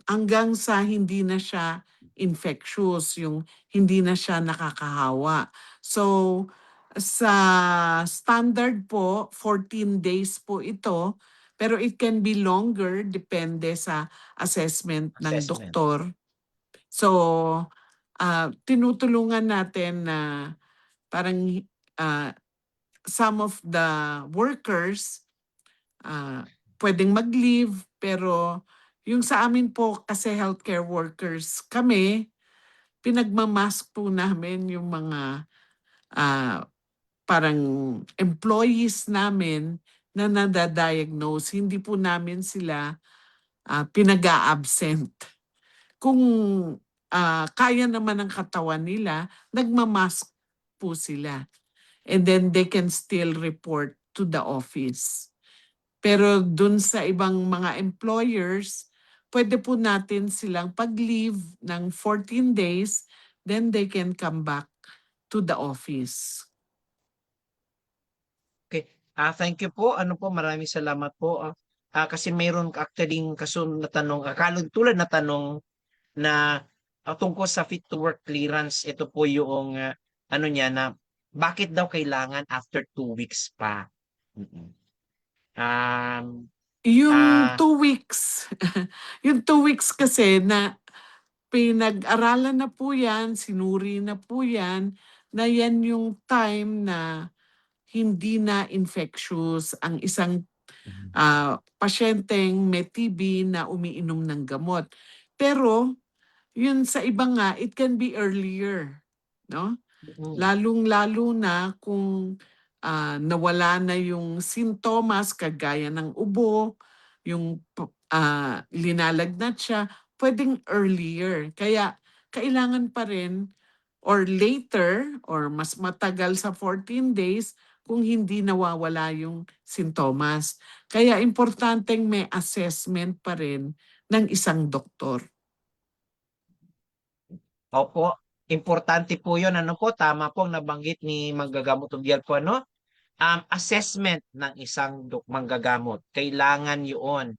hanggang sa hindi na siya infectious, yung hindi na siya nakakahawa. So, sa standard po, 14 days po ito, pero it can be longer depende sa assessment ng doktor. So, tinutulungan natin na parang some of the workers pwedeng mag-leave, pero yung sa amin po kasi healthcare workers kami, pinagmamask po namin yung mga parang employees namin na nadadiagnose. Hindi po namin sila pinag-a-absent. Kung kaya naman ng katawan nila, nagmamask po sila. And then they can still report to the office. Pero dun sa ibang mga employers, pwede po natin silang pag-leave ng 14 days, then they can come back to the office. Okay. Thank you po. Ano po, maraming salamat po. Kasi mayroon actually kasunod na tanong, tulad na tanong na tungkol sa fit to work clearance. Ito po yung ano niya na bakit daw kailangan after 2 weeks pa? Mm-mm. Yung Ah. 2 weeks, yung 2 weeks kasi na pinag-aralan na po yan, sinuri na po yan, na yan yung time na hindi na infectious ang isang pasyenteng may TB na umiinom ng gamot. Pero yun sa iba nga, it can be earlier, no? Lalong-lalo na kung nawala na yung sintomas kagaya ng ubo, yung linalagnat siya, pwedeng earlier. Kaya kailangan pa rin or later or mas matagal sa 14 days kung hindi nawawala yung sintomas. Kaya importanteng may assessment pa rin ng isang doktor. Opo, importante po yun. Ano po, tama po ang nabanggit ni Manggagamot Ubial po, ano? Assessment ng isang manggagamot. Kailangan yun.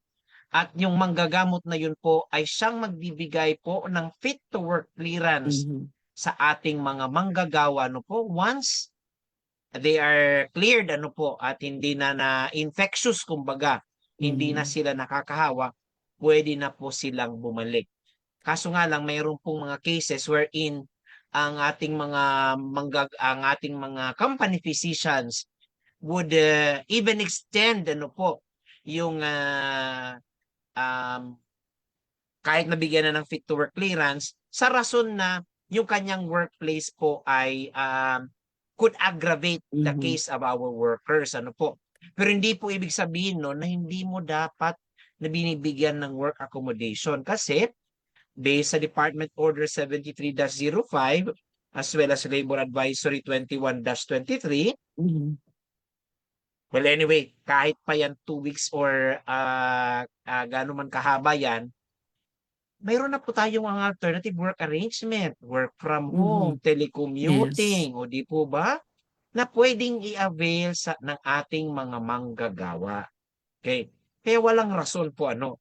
At yung manggagamot na yun po ay siyang magbibigay po ng fit to work clearance sa ating mga manggagawa, ano po, once they are cleared, ano po, at hindi na infectious, kumbaga, hindi na sila nakakahawa, pwede na po silang bumalik. Kaso nga lang, mayroon pong mga cases wherein ang ating mga company physicians would even extend, ano po, yung kahit nabigyan na ng fit to work clearance sa rason na yung kanyang workplace po ay could aggravate the case of our workers, ano po. Pero hindi po ibig sabihin no na hindi mo dapat na binibigyan ng work accommodation kasi based sa Department Order 73-05 as well as Labor Advisory 21-23. Well, anyway, kahit pa yan 2 weeks or gaano man kahaba yan, mayroon na po tayong mga alternative work arrangement, work from home, telecommuting, o di po ba? Na pwedeng i-avail ng ating mga manggagawa. Okay? Kaya walang rason po na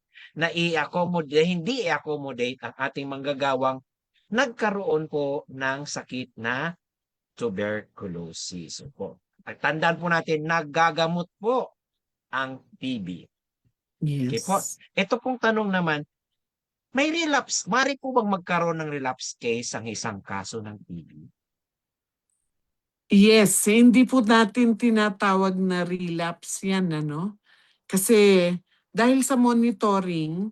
hindi i-accommodate ang ating manggagawang nagkaroon po ng sakit na tuberculosis. Po. At tandaan po natin, nagagamot po ang TB. Yes. Okay po. Ito pong tanong naman, may relapse, mari po bang magkaroon ng relapse case ang isang kaso ng TB? Yes, hindi po natin tinatawag na relapse yan, ano? Kasi dahil sa monitoring,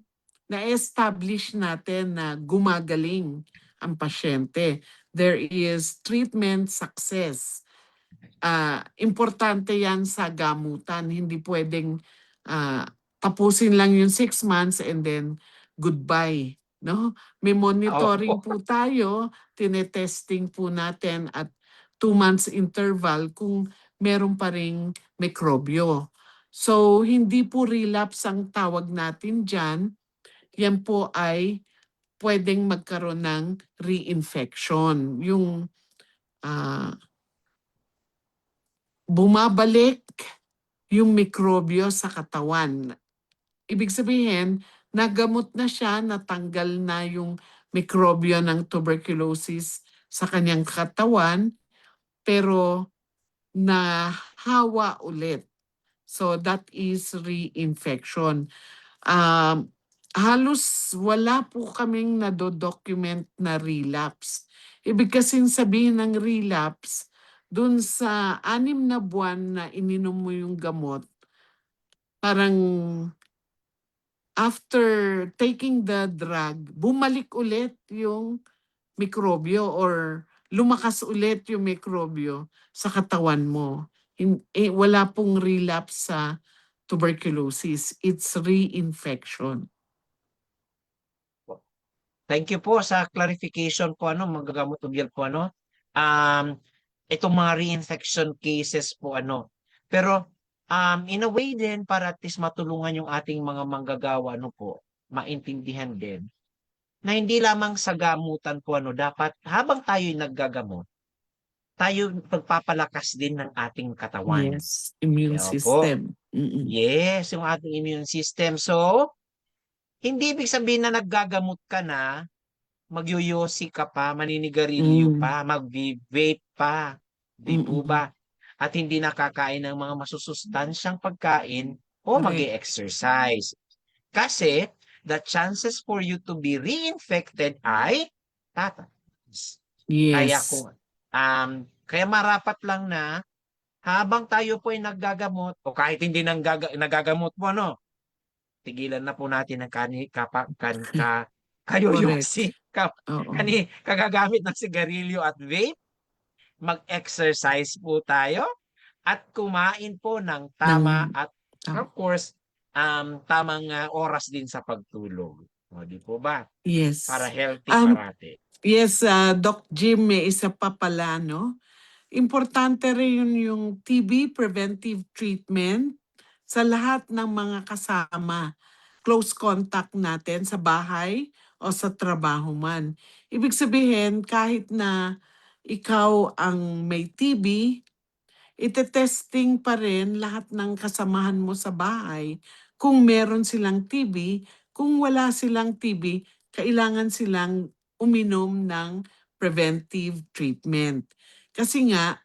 na-establish natin na gumagaling ang pasyente. There is treatment success. Importante yan sa gamutan. Hindi pwedeng tapusin lang yung 6 months and then goodbye. No? May monitoring po tayo, tinetesting po natin at 2 months interval kung meron pa ring mikrobyo. So, hindi po relapse ang tawag natin dyan. Yan po ay pwedeng magkaroon ng reinfection. Yung bumabalik yung mikrobyo sa katawan. Ibig sabihin, nagamot na siya, natanggal na yung mikrobyo ng tuberculosis sa kanyang katawan, pero nahawa ulit. So that is reinfection. Halos wala po kaming nadodocument na relapse. Ibig kasing sabihin ng relapse, dun sa 6 na buwan na ininom mo yung gamot, parang after taking the drug, bumalik ulit yung mikrobyo or lumakas ulit yung mikrobyo sa katawan mo. Wala pong relapse sa tuberculosis. It's reinfection. Thank you po sa clarification po, Manggagamot Ubial po, itong mga reinfection cases po, Pero in a way din para at least matulungan yung ating mga manggagawa, po, maintindihan din na hindi lamang sa gamutan po dapat habang tayo'y naggagamot, tayo pagpapalakas din ng ating katawan. Yes, immune Po. system. Yes, yung ating immune system. So, hindi ibig sabihin na naggagamot ka na, magyoyosi ka pa, maninigarilyo pa, mag-vape pa. Di po ba? At hindi nakakain ng mga masusustansyang pagkain o Correct. mag-exercise. Kasi, the chances for you to be reinfected ay tataas. Kaya Yes. kung kaya marapat lang na habang tayo po ay naggagamot o kahit hindi nagagamot po tigilan na po natin ang kayoyosi, Oo. kagagamit ng sigarilyo at vape, mag-exercise po tayo at kumain po ng tama at of course, tamang oras din sa pagtulog. O, di po ba? Yes. Para healthy Um, parati. Yes, Doc Jim, may isa pa pala, no? Importante rin yung TB preventive treatment sa lahat ng mga kasama, close contact natin sa bahay o sa trabaho man. Ibig sabihin, kahit na ikaw ang may TB, ite-testing pa rin lahat ng kasamahan mo sa bahay kung meron silang TB. Kung wala silang TB, kailangan silang uminom ng preventive treatment. Kasi nga,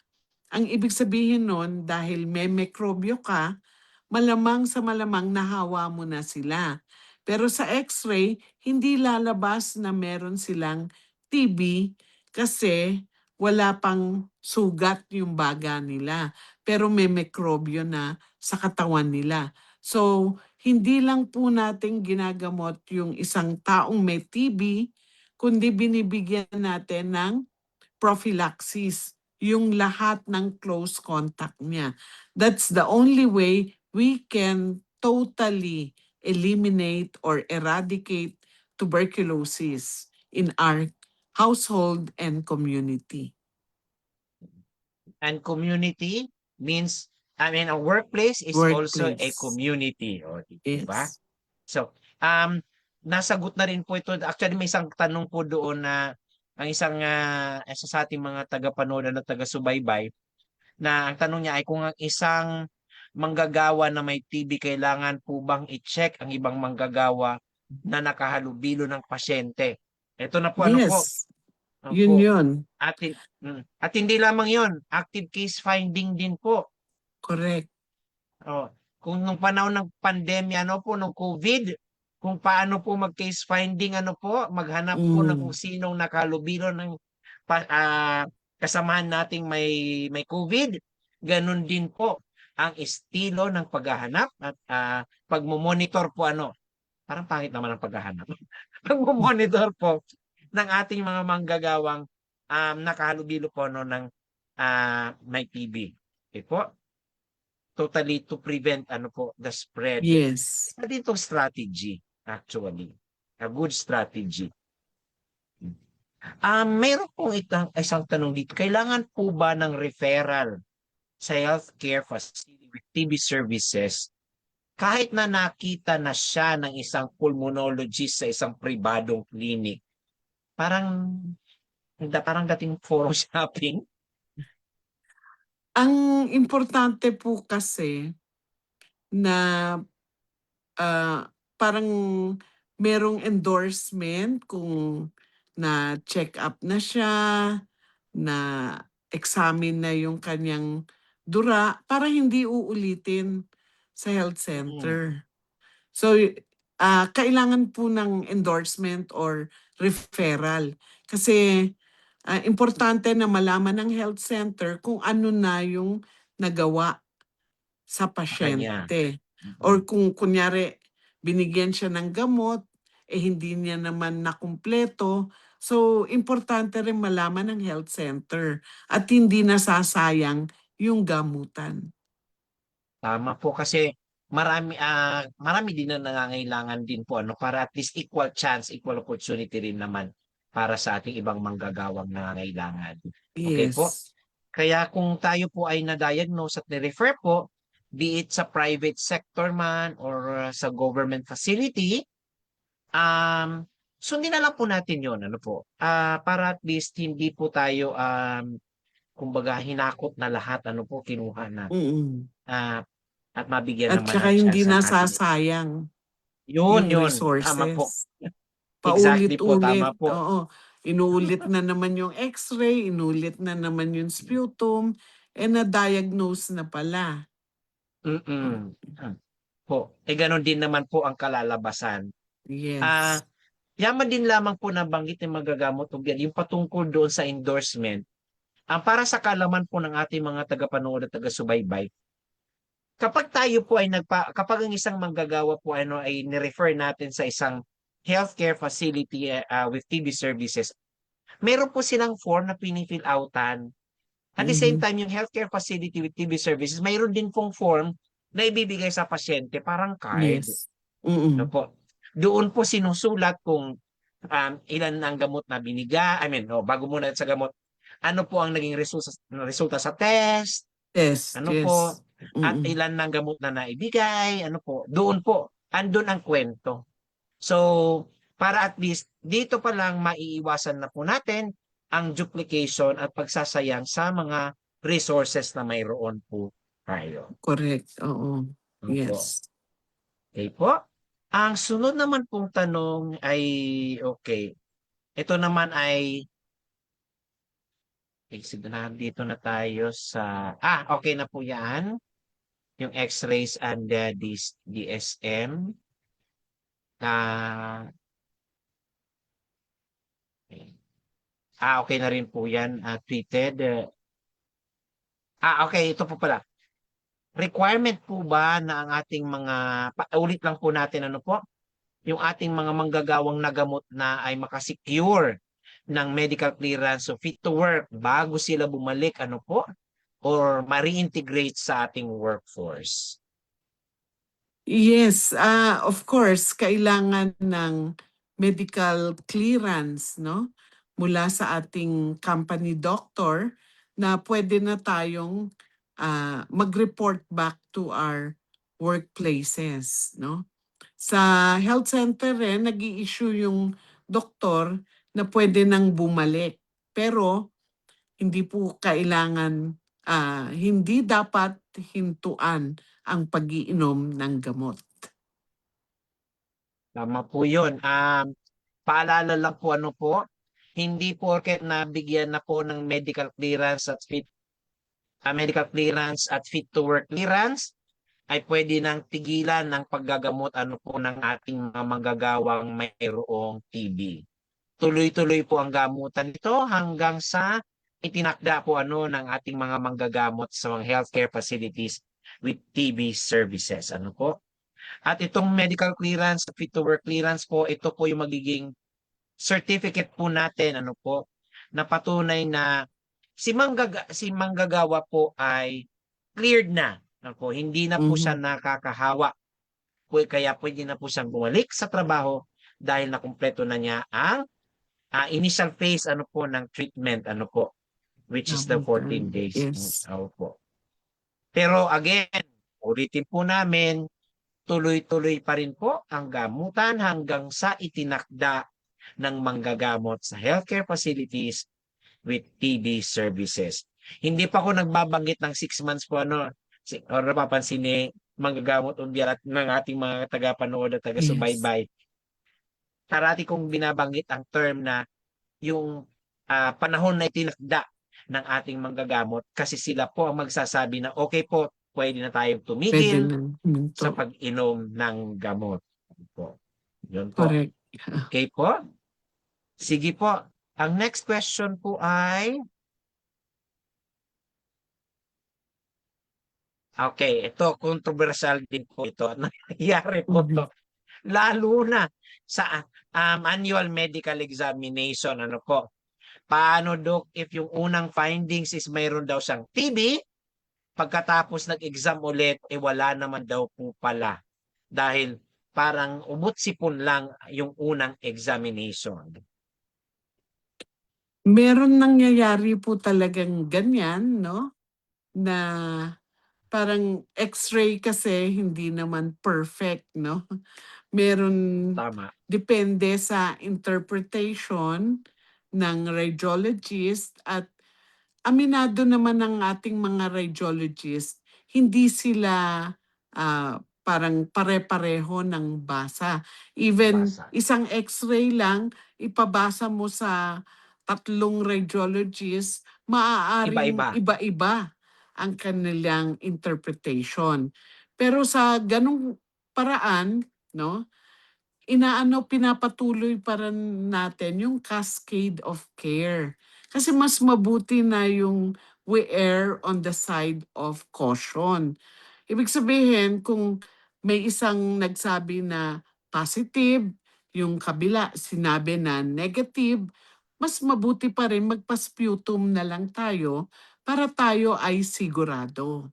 ang ibig sabihin nun, dahil may mikrobyo ka, malamang sa malamang nahawa mo na sila. Pero sa x-ray, hindi lalabas na meron silang TB kasi wala pang sugat yung baga nila. Pero may mikrobyo na sa katawan nila. So, hindi lang po natin ginagamot yung isang taong may TB, kundi binibigyan natin ng prophylaxis, yung lahat ng close contact niya. That's the only way we can totally eliminate or eradicate tuberculosis in our household and community. And community means, a workplace is also a Workplace. community. O, di po ba? Yes. So, nasagot na rin po ito. Actually, may isang tanong po doon na ang isang isa sa ating mga tagapanood at taga-subaybay na ang tanong niya ay kung ang isang manggagawa na may TB kailangan po bang i-check ang ibang manggagawa na nakahalubilo ng pasyente. Ito na po, Yes. Opo. Yun. At hindi lamang yon, active case finding din po. Correct. Kung nung panahon ng pandemya, nung COVID, kung paano po mag-case finding, maghanap po ng kung sinong nakalubilo ng kasamahan nating may COVID. Ganun din po ang estilo ng paghahanap at pagmomonitor po parang pangit naman ang paghahanap. Pagmomonitor po ng ating mga manggagawang nakahalubilo po ng may TB. Okay po? Totally to prevent the spread. Yes. Isa din itong strategy, actually. A good strategy. Mayroon pong isang tanong dito. Kailangan po ba ng referral sa healthcare facility with TB services kahit na nakita na siya ng isang pulmonologist sa isang pribadong clinic? Parang dating forum shopping. Ang importante po kasi na parang merong endorsement kung na-check up na siya, na examine na yung kanyang dura para hindi uulitin sa health center. So, kailangan po ng endorsement or referral. Kasi importante na malaman ng health center kung ano na yung nagawa sa pasyente. Or kung kunyari binigyan siya ng gamot, hindi niya naman nakumpleto. So, importante rin malaman ng health center at hindi nasasayang yung gamutan. Tama po kasi marami din na nangangailangan din po para at least equal chance, equal opportunity rin naman para sa ating ibang manggagawang nangangailangan. Okay po? Yes. Kaya kung tayo po ay na-diagnose at ni-refer po, be it sa private sector man or sa government facility, sundin na lang po natin yon, ano po, para at least hindi po tayo, kumbaga hinakot na lahat, ano po, kinuha na. Mm. At mabigyan At naman saka ng hindi chance ang ating nasasayang yun, yung yun, tama po. resources. Exactly po, Paulit-ulit. tama po. Oo. Inuulit na naman yung x-ray, inuulit na naman yung sputum, na-diagnose na pala. Mm. Po. Gano'n din naman po ang kalalabasan. Yes. Yaman din lamang po nabanggit ng magagamot o yan, yung patungkol doon sa endorsement. Para sa kalaman po ng ating mga tagapanood at taga-subaybay, kapag tayo po ay kapag ang isang manggagawa po ay ni-refer natin sa isang healthcare facility with TB services, meron po silang form na pinifill outan. At the same time, yung healthcare facility with TB services, mayroon din pong form na ibibigay sa pasyente, parang card. Yes. No po. Doon po sinusulat kung ilan ang gamot na bago muna sa gamot, ano po ang naging resulta sa test, Yes. ano Yes. po, at ilan ng gamot na naibigay, ano po. Doon po, andun ang kwento. So, para at least dito pa lang maiiwasan na po natin ang duplication at pagsasayang sa mga resources na mayroon po tayo. Correct. Oo. Ano po? Yes. Okay po. Ang sunod naman pong tanong ay, okay. Ito naman ay, dito na tayo sa, okay na po yan. Yung x-rays and DSM. Okay na rin po yan, tweeted. Okay, ito po pala. Requirement po ba na ang ating ulit lang po natin, ano po, yung ating mga manggagawang na gamot na ay makasecure ng medical clearance so fit to work bago sila bumalik, ano po, or ma-reintegrate sa ating workforce? Yes, of course, kailangan ng medical clearance, no? Mula sa ating company doctor na pwede na tayong mag-report back to our workplaces, no? Sa health center rin, nag-i-issue yung doktor na pwede nang bumalik. Pero hindi po kailangan, hindi dapat hintuan ang pag-iinom ng gamot. Tama po yun. Paalala lang po, ano po, hindi porket nabigyan na po ng medical clearance at fit to work clearance ay pwede nang tigilan ng paggagamot, ano po, ng ating mga manggagawang mayroong TB. Tuloy-tuloy po ang gamutan nito hanggang sa itinakda po ng ating mga manggagamot sa mga healthcare facilities with TB services. Ano po? At itong medical clearance, fit to work clearance po, ito po yung magiging certificate po natin, ano po, na patunay na si manggagawa po ay cleared na. Ano po, hindi na po siya nakakahawa. Kaya pwede na po siyang bumalik sa trabaho dahil nakumpleto na niya ang initial phase, ano po, ng treatment, ano po, which is the 14 days. Yes. Po. Pero again, ulitin po namin, tuloy-tuloy pa rin po ang gamutan hanggang sa itinakda ng manggagamot sa healthcare facilities with TB services. Hindi pa ako nagbabanggit ng 6 months po, or napapansin ni manggagamot undian at ng ating mga tagapanood at taga-subaybay. Parati kong binabanggit ang term na yung panahon na itinakda ng ating manggagamot kasi sila po ang magsasabi na okay po, pwede na tayong tumigil sa pag-inom ng gamot. Yun po. Correct. Okay po? Sige po. Ang next question po ay, okay, ito controversial din po ito. Nangyayari po to. Lalo na sa annual medical examination, ano po. Paano, Doc, if yung unang findings is mayroon daw siyang TB, pagkatapos nag-exam ulit, wala naman daw po pala. Dahil parang umut-sipon lang yung unang examination. Meron nangyayari po talagang ganyan, no? Na parang X-ray kasi hindi naman perfect, no? Meron, Tama. depende sa interpretation ng radiologist at aminado naman ng ating mga radiologist, hindi sila parang pare-pareho ng basa. Even Basa. isang X-ray lang, ipabasa mo sa 3 radiologist, maaaring Iba-iba. iba-iba ang kanilang interpretation. Pero sa ganong paraan, no, pinapatuloy pa rin natin yung cascade of care. Kasi mas mabuti na yung we err on the side of caution. Ibig sabihin, kung may isang nagsabi na positive, yung kabila sinabi na negative, mas mabuti pa rin magpa-sputum na lang tayo para tayo ay sigurado.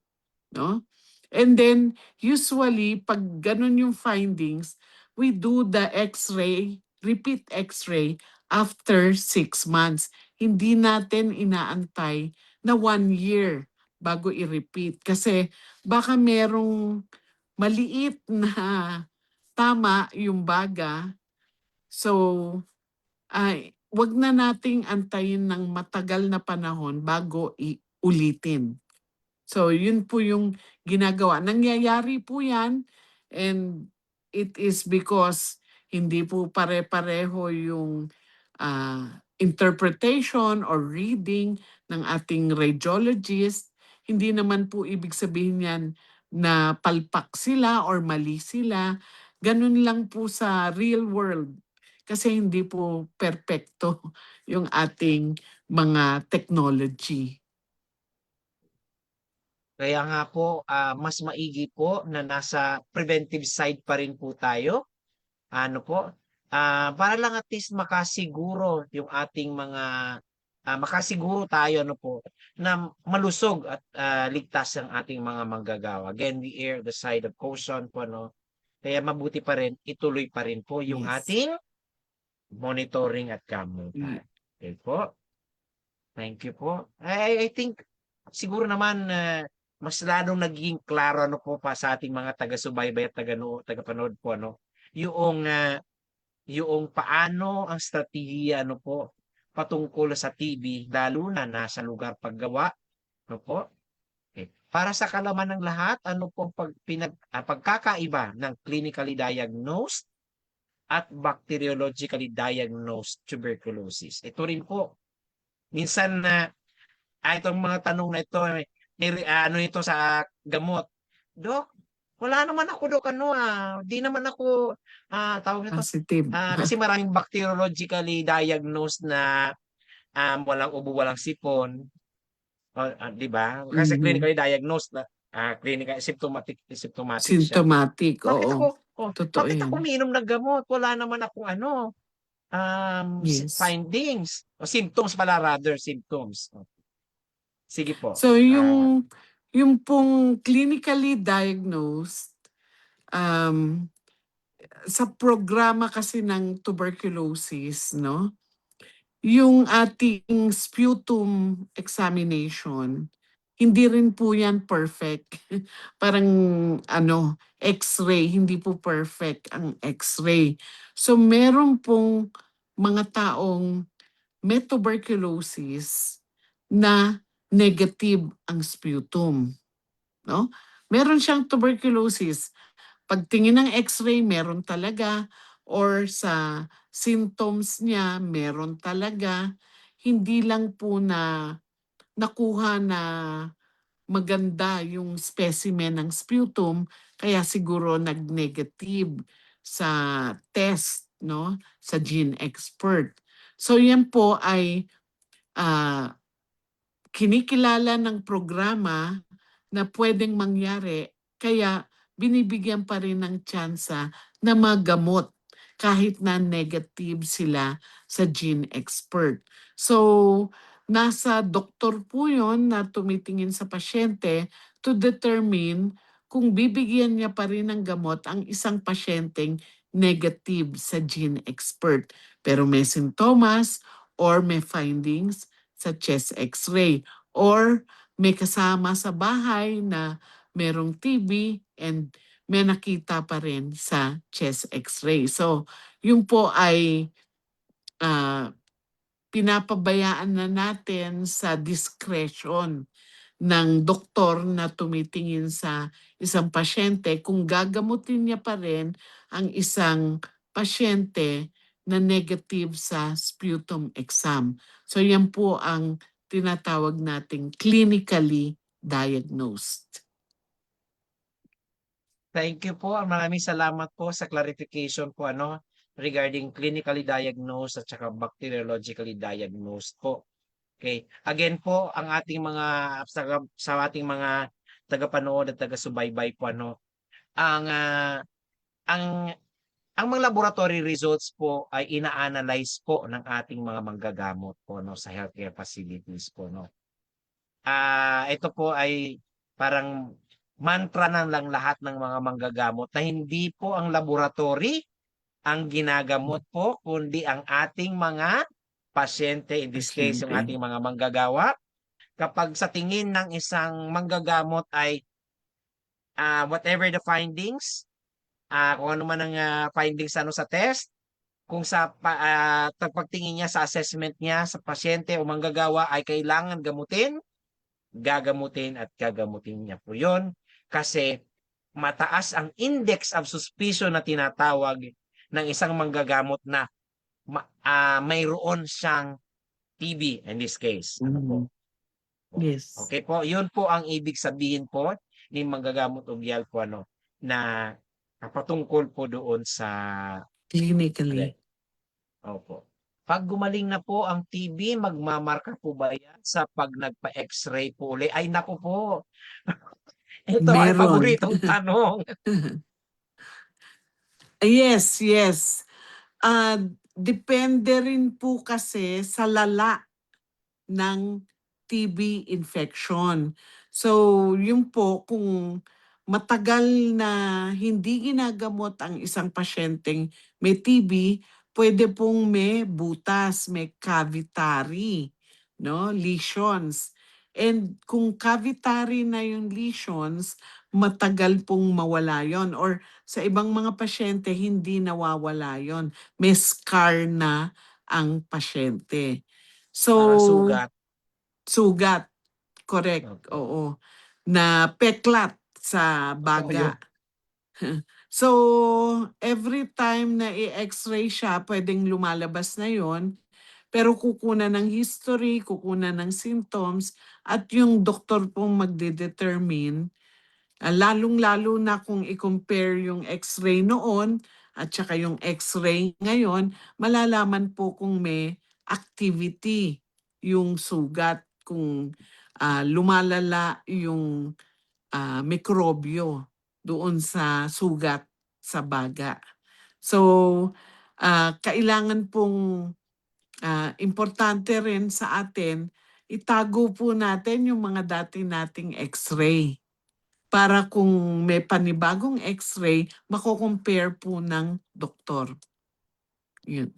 No? And then, usually, pag ganun yung findings, we do the X-ray, repeat X-ray after 6 months. Hindi natin inaantay na 1 year bago i-repeat. Kasi baka merong maliit na tama yung baga. So, wag na nating antayin ng matagal na panahon bago ulitin. So, yun po yung ginagawa. Nangyayari po yan and it is because hindi po pare-pareho yung interpretation or reading ng ating radiologist. Hindi naman po ibig sabihin yan na palpak sila or mali sila. Ganun lang po sa real world. Kasi hindi po perpekto yung ating mga technology. Kaya nga po, mas maigi po na nasa preventive side pa rin po tayo. Ano po? Para lang at least makasiguro yung ating mga makasiguro tayo ano po na malusog at ligtas ang ating mga manggagawa. Again, we err the side of caution po no. Kaya mabuti pa rin ituloy pa rin po yung Yes. ating monitoring at gamutan. Okay po. Thank you po. I think siguro naman mas lalong naging klaro ano po pa sa ating mga taga-subaybay at taga-panood po ano yung paano ang strategiya ano po patungkol sa TB lalo na nasa lugar paggawa ano po. Okay. Para sa kalaman ng lahat ano po pagkakaiba ng clinically diagnosed at bacteriologically diagnosed tuberculosis. Ito rin po minsan na itong mga tanong na ito ano ito sa gamot. Dok, wala naman ako dok di naman ako tawag nito Positive. kasi maraming bacteriologically diagnosed na walang ubo, walang sipon. Di ba? Kasi Mhm. clinically diagnosed na clinical symptomatic siya. Symptomatic, Bakit oo. ako Totoo bakit yan. ako umiinom ng gamot? Wala naman akong Yes. findings o symptoms pala rather symptoms. Sige po. So yung pong clinically diagnosed, sa programa kasi ng tuberculosis, no? Yung ating sputum examination, hindi rin po yan perfect. Parang X-ray, hindi po perfect ang X-ray. So meron pong mga taong may tuberculosis na negative ang sputum. No? Meron siyang tuberculosis. Pagtingin ng X-ray, meron talaga. Or sa symptoms niya, meron talaga. Hindi lang po na nakuha na maganda yung specimen ng sputum, kaya siguro nag-negative sa test, no? Sa gene expert. So yan po ay kinikilala ng programa na pwedeng mangyari, kaya binibigyan pa rin ng tsansa na magamot kahit na negative sila sa gene expert. So, nasa doktor po yun na tumitingin sa pasyente to determine kung bibigyan niya pa rin ng gamot ang isang pasyenteng negative sa gene expert. Pero may sintomas or may findings sa chest x-ray or may kasama sa bahay na merong TB and may nakita pa rin sa chest x-ray. So, yun po ay pinapabayaan na natin sa discretion ng doktor na tumitingin sa isang pasyente kung gagamutin niya pa rin ang isang pasyente na negative sa sputum exam. So yan po ang tinatawag nating clinically diagnosed. Thank you po. Maraming salamat po sa clarification po regarding clinically diagnosed at saka bacteriologically diagnosed po. Okay. Again po, ang ating mga sa ating mga tagapanood at taga-subaybay po ang ang ang mga laboratory results po ay ina-analyze po ng ating mga manggagamot po sa healthcare facilities po ito po ay parang mantra na lang lahat ng mga manggagamot na hindi po ang laboratory ang ginagamot po kundi ang ating mga pasyente, in this case yung Pasyente. ating mga manggagawa. Kapag sa tingin ng isang manggagamot ay whatever the findings, kung ano man ang findings sa test, kung sa pagtingin niya sa assessment niya sa pasyente o manggagawa ay kailangan gamutin, gagamutin at gagamutin niya po yun kasi mataas ang index of suspicion na tinatawag ng isang manggagamot na mayroon siyang TB in this case. Yes. Okay po, yun po ang ibig sabihin po ni manggagamot ogyal po na patungkol po doon sa Clinically. Opo. Pag gumaling na po ang TB, magmamarka po ba yan sa pag nagpa-x-ray po uli? Ay naku po. Ito ay Meron. paboritong tanong. Yes, yes. Depende rin po kasi sa lala ng TB infection. So, yun po, kung matagal na hindi ginagamot ang isang pasyenteng may TB, pwede pong may butas, may cavitary, lesions. And kung cavitary na yung lesions, matagal pong mawala yon. Or sa ibang mga pasyente, hindi nawawala yon. May scar na ang pasyente. So, Parang sugat. Sugat, correct, Opo. oo. Na peklat sa Opo, baga. So, every time na i-x-ray siya, pwedeng lumalabas na yon. Pero kukunan ng history, kukunan ng symptoms, at yung doktor pong magde-determine, lalong-lalo na kung i-compare yung x-ray noon at saka yung x-ray ngayon, malalaman po kung may activity yung sugat, kung lumalala yung mikrobyo doon sa sugat sa baga. So, kailangan pong importante rin sa atin, itago po natin yung mga dati nating x-ray para kung may panibagong x-ray, mako-compare po ng doktor. Yun.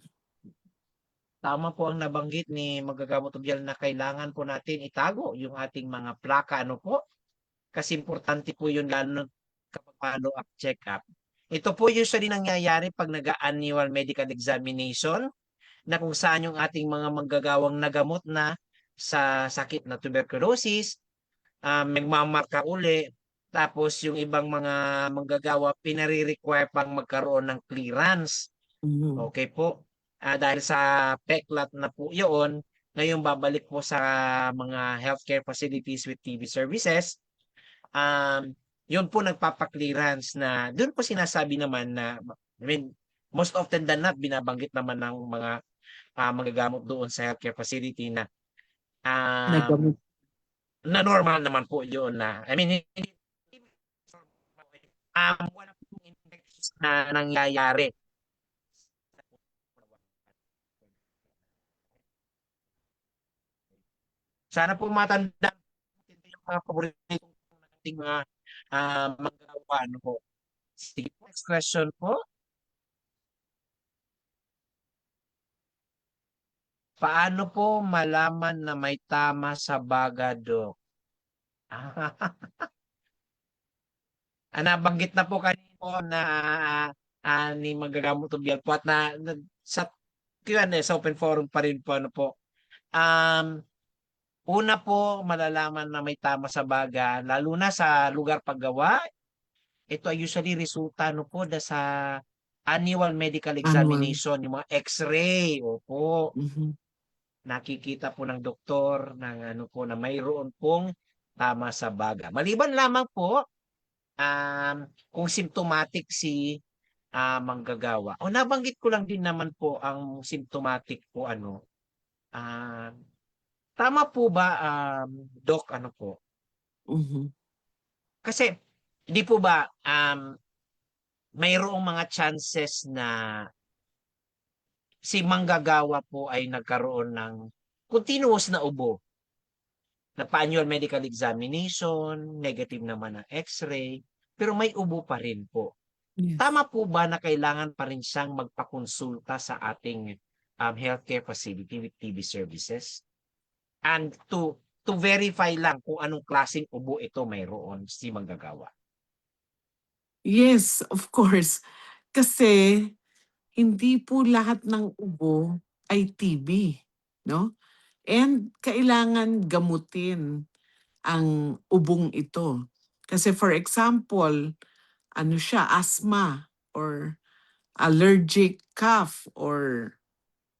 Tama po ang nabanggit ni manggagamot ogyal na kailangan po natin itago yung ating mga plaka po. Kasi importante po yun lalo kapag follow-up check-up. Ito po usually nangyayari pag nag-annual medical examination na kung saan yung ating mga manggagawang nagamot na sa sakit na tuberculosis, magmamarka uli, tapos yung ibang mga manggagawa pinare-require pang magkaroon ng clearance. Okay po. Dahil sa peklat na po yun, ngayon babalik po sa mga healthcare facilities with TB services, yun po nagpapa-clearance na doon po sinasabi naman na, I mean, most often than not, binabanggit naman ng mga manggagamot doon sa healthcare facility na na normal naman po yun na, I mean, wala pong infections na nangyayari. Sana po matanda yung mga paboritong ating mga manggagawa po. Sige po, next question po. Paano po malaman na may tama sa baga, Dok? Nabanggit na po kanina po na ni Manggagamot Tobial po at sa Q&A, sa open forum pa rin po, ano po. Una po, malalaman na may tama sa baga, lalo na sa lugar paggawa. Ito ay usually resulta po sa annual medical Annual. examination, yung mga x-ray. Opo, Mhm. nakikita po ng doktor na mayroon pong tama sa baga. Maliban lamang po kung symptomatic si manggagawa. O nabanggit ko lang din naman po ang symptomatic po ah, tama po ba Doc po? Mhm. Kasi di po ba mayroong mga chances na si manggagawa po ay nagkaroon ng continuous na ubo. Nagpa-annual medical examination, negative naman ang x-ray, pero may ubo pa rin po. Yes. Tama po ba na kailangan pa rin siyang magpakonsulta sa ating healthcare facility with TB services? And to verify lang kung anong klaseng ubo ito mayroon si manggagawa. Yes, of course. Kasi hindi po lahat ng ubo ay TB, no? And kailangan gamutin ang ubong ito. Kasi for example, ano siya, asthma or allergic cough or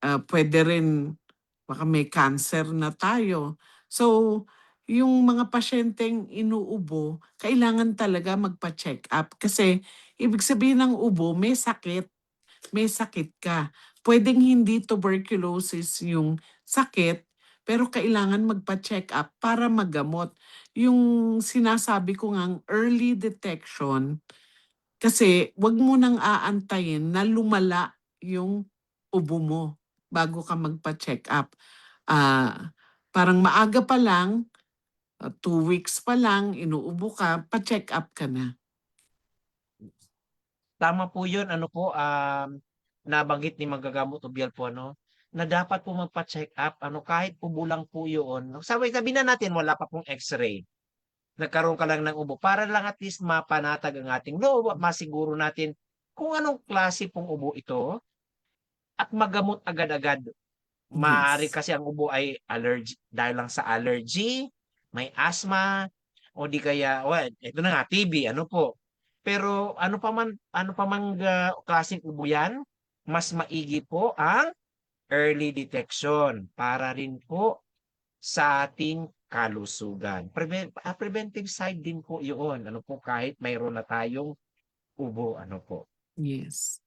pwede rin baka may cancer na tayo. So, yung mga pasyenteng inuubo, kailangan talaga magpa-check up kasi ibig sabihin ng ubo, may sakit ka. Pwedeng hindi tuberculosis yung sakit, pero kailangan magpa-check up para magamot. Yung sinasabi ko ngang early detection, kasi wag mo nang aantayin na lumala yung ubo mo bago ka magpa-check up. Parang maaga pa lang, 2 weeks pa lang, inuubo ka, pa-check up ka na. Tama po yun, nabanggit ni Manggagamot Tobial po, na dapat po magpa-check up, kahit ubo lang po yun. Sabi na natin, wala pa pong x-ray. Nagkaroon ka lang ng ubo para lang at least mapanatag ang ating loob at masiguro natin kung anong klase pong ubo ito at magamot agad-agad. Maaari Yes. kasi ang ubo ay allergy dahil lang sa allergy, may asthma, o di kaya, well, ito na nga, TB, po. Pero ano pa man klaseng ubo yan, mas maigi po ang early detection para rin po sa ating kalusugan. Preventive side din po yun, kahit mayroon na tayong ubo, po. Yes.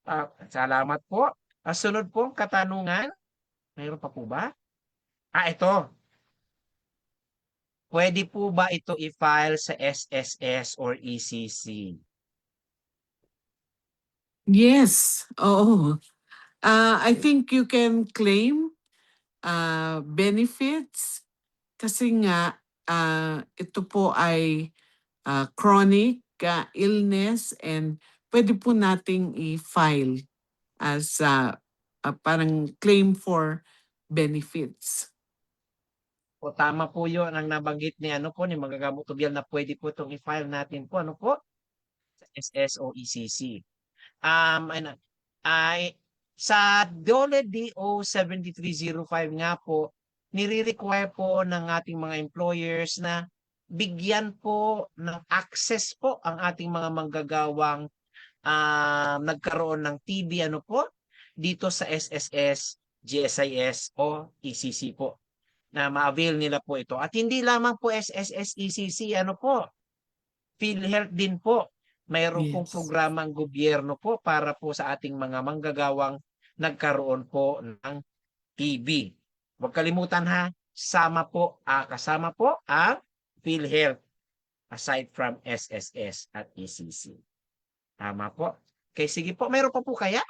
Salamat po. Sunod pong katanungan, mayroon pa po ba? Ito. Pwede po ba ito i-file sa SSS or ECC? Yes, oo. I think you can claim benefits kasi nga ito po ay chronic illness and pwede po nating i-file as parang claim for benefits. O tama po 'yon ang nabanggit ni ni Manggagamot Tobial na pwede po itong i-file natin po sa SS o ECC. Ay sa DOLE DO 7305 nga po, nire-require po ng ating mga employers na bigyan po ng access po ang ating mga manggagawang nagkaroon ng TB dito sa SSS, GSIS o ECC po na ma-avail nila po ito. At hindi lamang po SSS, ECC, PhilHealth din po. Mayroon pong Yes. programa ang gobyerno po para po sa ating mga manggagawang nagkaroon po ng TB. Huwag kalimutan kasama po ang PhilHealth aside from SSS at ECC. Tama po. Okay, sige po. Mayroon pa po kaya?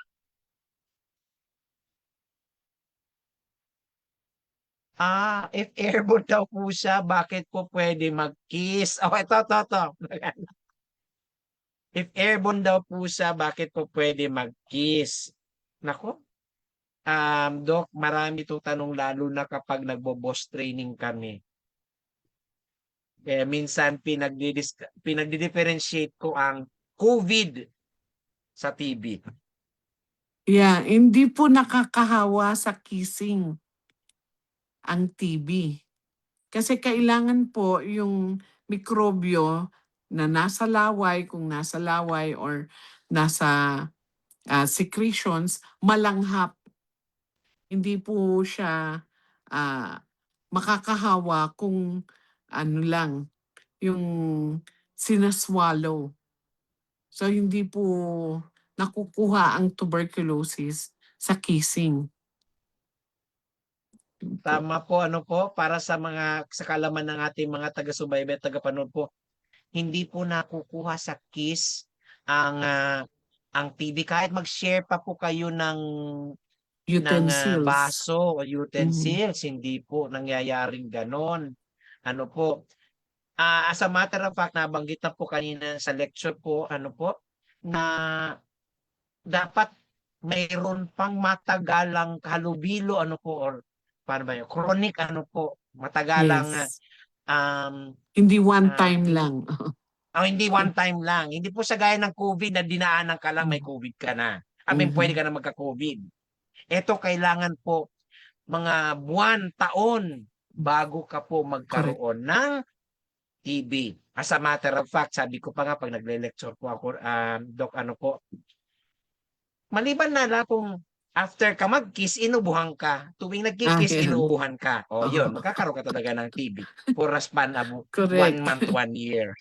If airborne daw po siya, bakit po pwede mag-kiss? Ito. If airborne daw po siya, bakit po pwede mag-kiss? Nako, Doc, marami itong tanong lalo na kapag nagbo-boss training kami. Eh, minsan pinagdi-differentiate ko ang COVID sa TB. Yeah, hindi po nakakahawa sa kissing ang TB. Kasi kailangan po yung mikrobyo na nasa laway, kung nasa laway or nasa secretions, malanghap. Hindi po siya makakahawa kung ano lang, yung sinaswallow. So hindi po nakukuha ang tuberculosis sa kissing. Yun po. Tama po, ano po, para sa kalaman ng ating mga taga-subaybay at taga-panood po, hindi po nakukuha sa kiss ang TB kahit mag-share pa po kayo ng Utensils. baso o utensils, hindi po nangyayaring ganon. Ano po, as a matter of fact, nabanggit na po kanina sa lecture po, ano po, na dapat mayroon pang matagalang halubilo, ano po, or paano ba yun, chronic, ano po, matagalang, Yes. Hindi one time lang. hindi one time lang. Hindi po sa gaya ng COVID na dinaanan ka lang, may COVID ka na. I mean, pwede ka na magka-COVID. Ito kailangan po mga buwan, taon bago ka po magkaroon ng TB. As a matter of fact, sabi ko pa nga pag nagle-lecture po ako, Doc, ano po, maliban na lang kung after ka mag-kiss, inubuhan ka. Tuwing nag-kiss, Yan. inuubuhan ka. O yun, magkakaroon ka talaga ng TB for a span of 1 Correct. month, 1 year.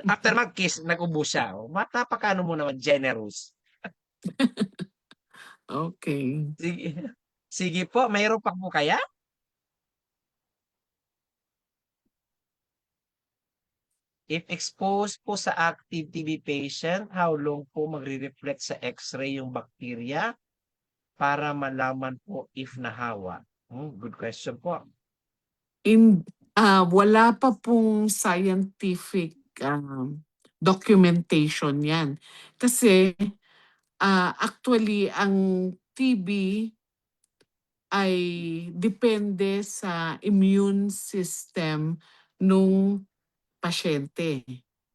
After mag-kiss, nag-ubo siya. O, napakano mo naman, generous. Okay. Sige, sige po, mayroon pa po kaya? If exposed po sa active TB patient, how long po magre-reflect sa x-ray yung bacteria para malaman po if nahawa? Good question po. Wala pa pong scientific documentation yan. Kasi actually ang TB ay depende sa immune system nung pasyente,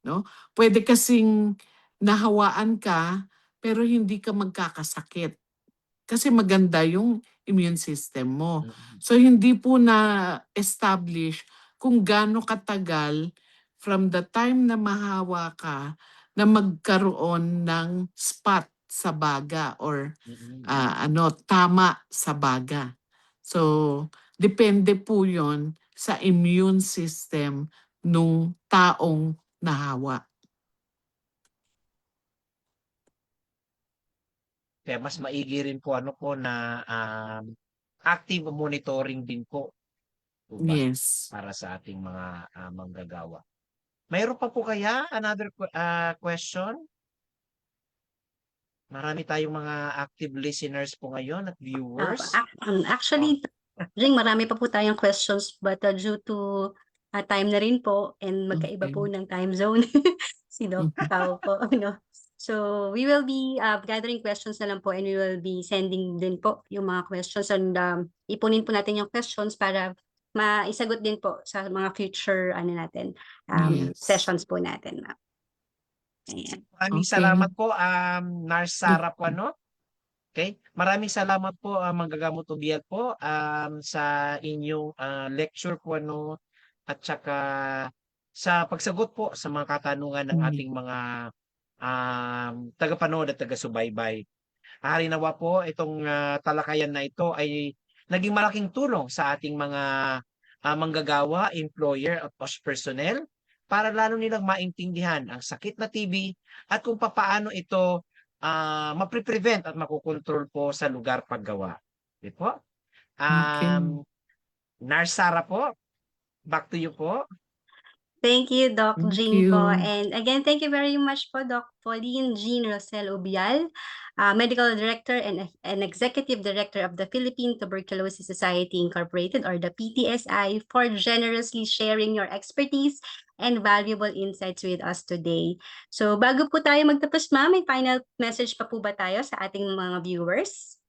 no? Pwede kasing nahawaan ka pero hindi ka magkakasakit kasi maganda yung immune system mo. So hindi po na-establish kung gaano katagal from the time na mahawa ka na magkaroon ng spot sa baga or tama sa baga. So depende po 'yon sa immune system nung taong nahawa. Kaya mas maigi rin po ano po na active monitoring din po. Ba? Yes. Para sa ating mga manggagawa. Mayroon pa po kaya another question? Marami tayong mga active listeners po ngayon at viewers. Actually, Jing, marami pa po tayong questions but due to time na rin po and magkaiba po ng time zone si Doc Pao po. No? So we will be gathering questions na lang po and we will be sending din po yung mga questions and ipunin po natin yung questions para maisagot din po sa mga future sessions po natin. Ayan. Maraming salamat po, Nurse Sara po, ano? Okay? Maraming salamat po, Manggagamot Ubial po, sa inyong lecture po, ano, at saka sa pagsagot po sa mga katanungan ng ating mga tagapanood at taga-subaybay. Harinawa po, itong talakayan na ito ay naging malaking tulong sa ating mga manggagawa, employer at post personnel para lalo nilang maintindihan ang sakit na TB at kung paano ito mapre-prevent at makukontrol po sa lugar paggawa. Di po? Nurse Sara po, back to you po. Thank you, Doc Thank Jean po. you. And again, thank you very much po, Doc Pauline Jean Rosel Ubial, Medical Director and Executive Director of the Philippine Tuberculosis Society Incorporated or the PTSI for generously sharing your expertise and valuable insights with us today. So bago po tayo magtapos, ma'am, may final message pa po ba tayo sa ating mga viewers?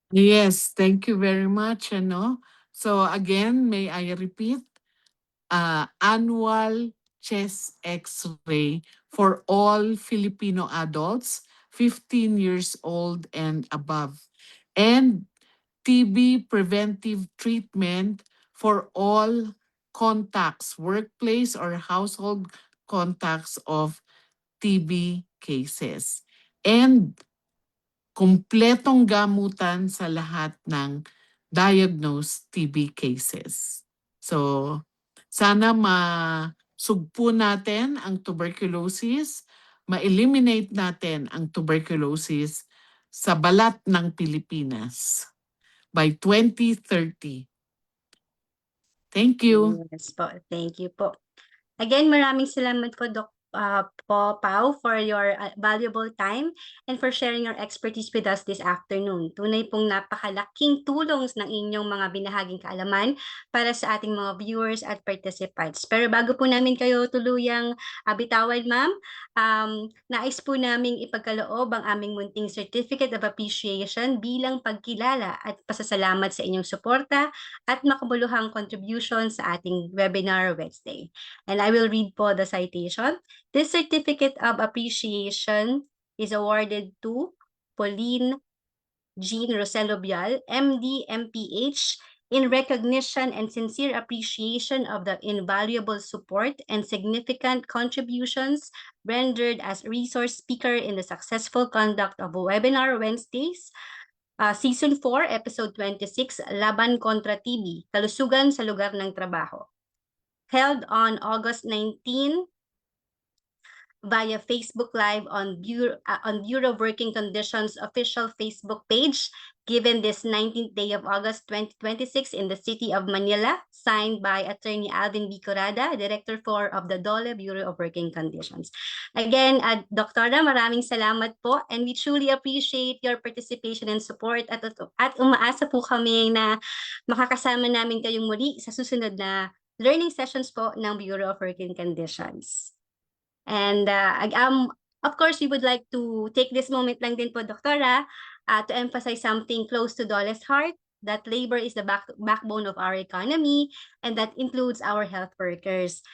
Yes, thank you very much. So again, may I repeat, annual chest X-ray for all Filipino adults 15 years old and above, and TB preventive treatment for all contacts, workplace or household contacts of TB cases. And kumpletong gamutan sa lahat ng diagnosed TB cases. So, sana masugpo natin ang tuberculosis, ma-eliminate natin ang tuberculosis sa balat ng Pilipinas by 2030. Thank you. Yes po, thank you po. Again, maraming salamat po, po, Pao, for your valuable time and for sharing your expertise with us this afternoon. Tunay pong napakalaking tulong ng inyong mga binahaging kaalaman para sa ating mga viewers at participants. Pero bago po namin kayo tuluyang bitawan, ma'am, nais po naming ipagkaloob ang aming munting Certificate of Appreciation bilang pagkilala at pasasalamat sa inyong suporta at makabuluhang contribution sa ating webinar Wednesday. And I will read po the citation. This Certificate of Appreciation is awarded to Pauline Jean Roselo Bial, MD, MPH, in recognition and sincere appreciation of the invaluable support and significant contributions rendered as resource speaker in the successful conduct of Webinar Wednesdays, Season 4, Episode 26, Laban kontra TB, Kalusugan sa Lugar ng Trabaho, held on August 19 via Facebook Live on Bureau of Working Conditions official Facebook page, given this 19th day of August 2026 in the city of Manila, signed by Attorney Alvin B. Corrada, Director 4 of the DOLE Bureau of Working Conditions. Again, Doktora, maraming salamat po, and we truly appreciate your participation and support at umaasa po kami na makakasama namin kayong muli sa susunod na learning sessions po ng Bureau of Working Conditions. And of course, we would like to take this moment lang din po, Doktora, to emphasize something close to DOLE's heart, that labor is the backbone of our economy, and that includes our health workers.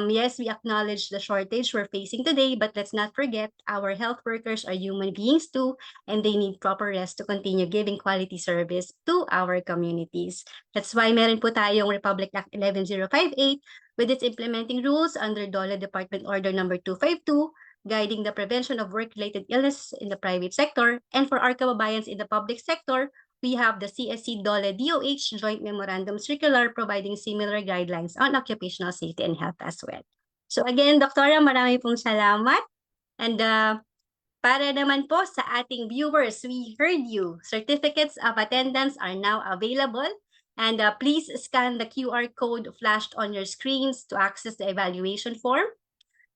Yes, we acknowledge the shortage we're facing today, but let's not forget our health workers are human beings too, and they need proper rest to continue giving quality service to our communities. That's why meron po tayong Republic Act 11058 with its implementing rules under DOLE Department Order Number 252, guiding the prevention of work-related illness in the private sector, and for our kababayans in the public sector, we have the CSC DOLE DOH Joint Memorandum Circular providing similar guidelines on occupational safety and health as well. So again, Doktora, marami pong salamat. And para naman po sa ating viewers, we heard you. Certificates of attendance are now available. And please scan the QR code flashed on your screens to access the evaluation form.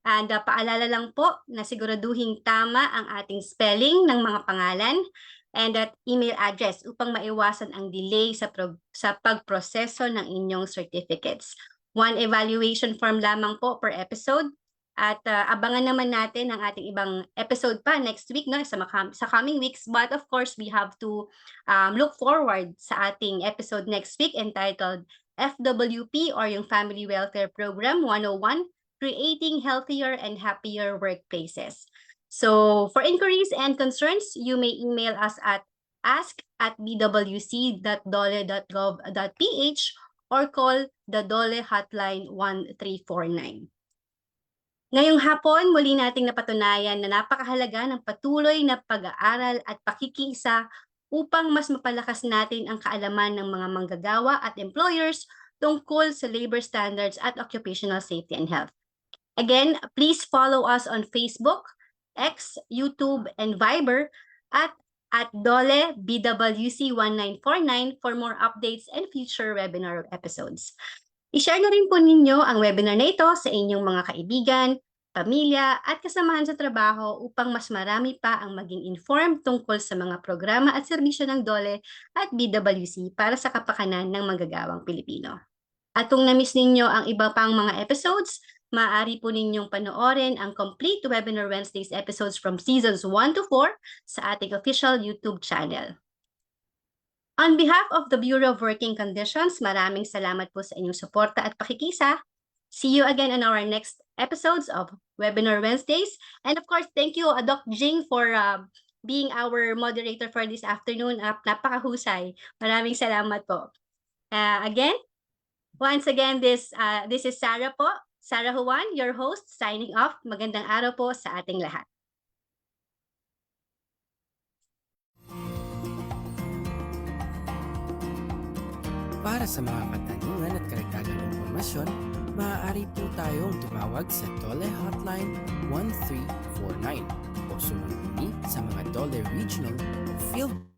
And paalala lang po na siguraduhin tama ang ating spelling ng mga pangalan and that email address upang maiwasan ang delay sa pagproseso ng inyong certificates. One evaluation form lamang po per episode. At abangan naman natin ang ating ibang episode pa next week, no, sa coming weeks. But of course, we have to look forward sa ating episode next week entitled FWP or yung Family Welfare Program 101, Creating Healthier and Happier Workplaces. So for inquiries and concerns, you may email us at ask@bwc.dole.gov.ph or call the DOLE hotline 1349. Ngayong hapon, muli nating napatunayan na napakahalaga ng patuloy na pag-aaral at pakikiisa upang mas mapalakas natin ang kaalaman ng mga manggagawa at employers tungkol sa labor standards at occupational safety and health. Again, please follow us on Facebook, X, YouTube, and Viber at DOLE BWC 1949 for more updates and future webinar episodes. I-share na rin po ninyo ang webinar na ito sa inyong mga kaibigan, pamilya, at kasamahan sa trabaho upang mas marami pa ang maging informed tungkol sa mga programa at serbisyo ng DOLE at BWC para sa kapakanan ng manggagawang Pilipino. At kung na-miss ninyo ang iba pang mga episodes, maaari po ninyong panoorin ang complete Webinar Wednesdays episodes from Seasons 1 to 4 sa ating official YouTube channel. On behalf of the Bureau of Working Conditions, maraming salamat po sa inyong suporta at pakikisa. See you again on our next episodes of Webinar Wednesdays. And of course, thank you, Doc Jing, for being our moderator for this afternoon. Napakahusay. Maraming salamat po. Once again, this is Sarah po. Sarah Juan, your host, signing off. Magandang araw po sa ating lahat. Para sa mga katanungan at karagdagang impormasyon, maaari po tayong tumawag sa DOLE Hotline 1349 o sumuni sa mga DOLE Regional Field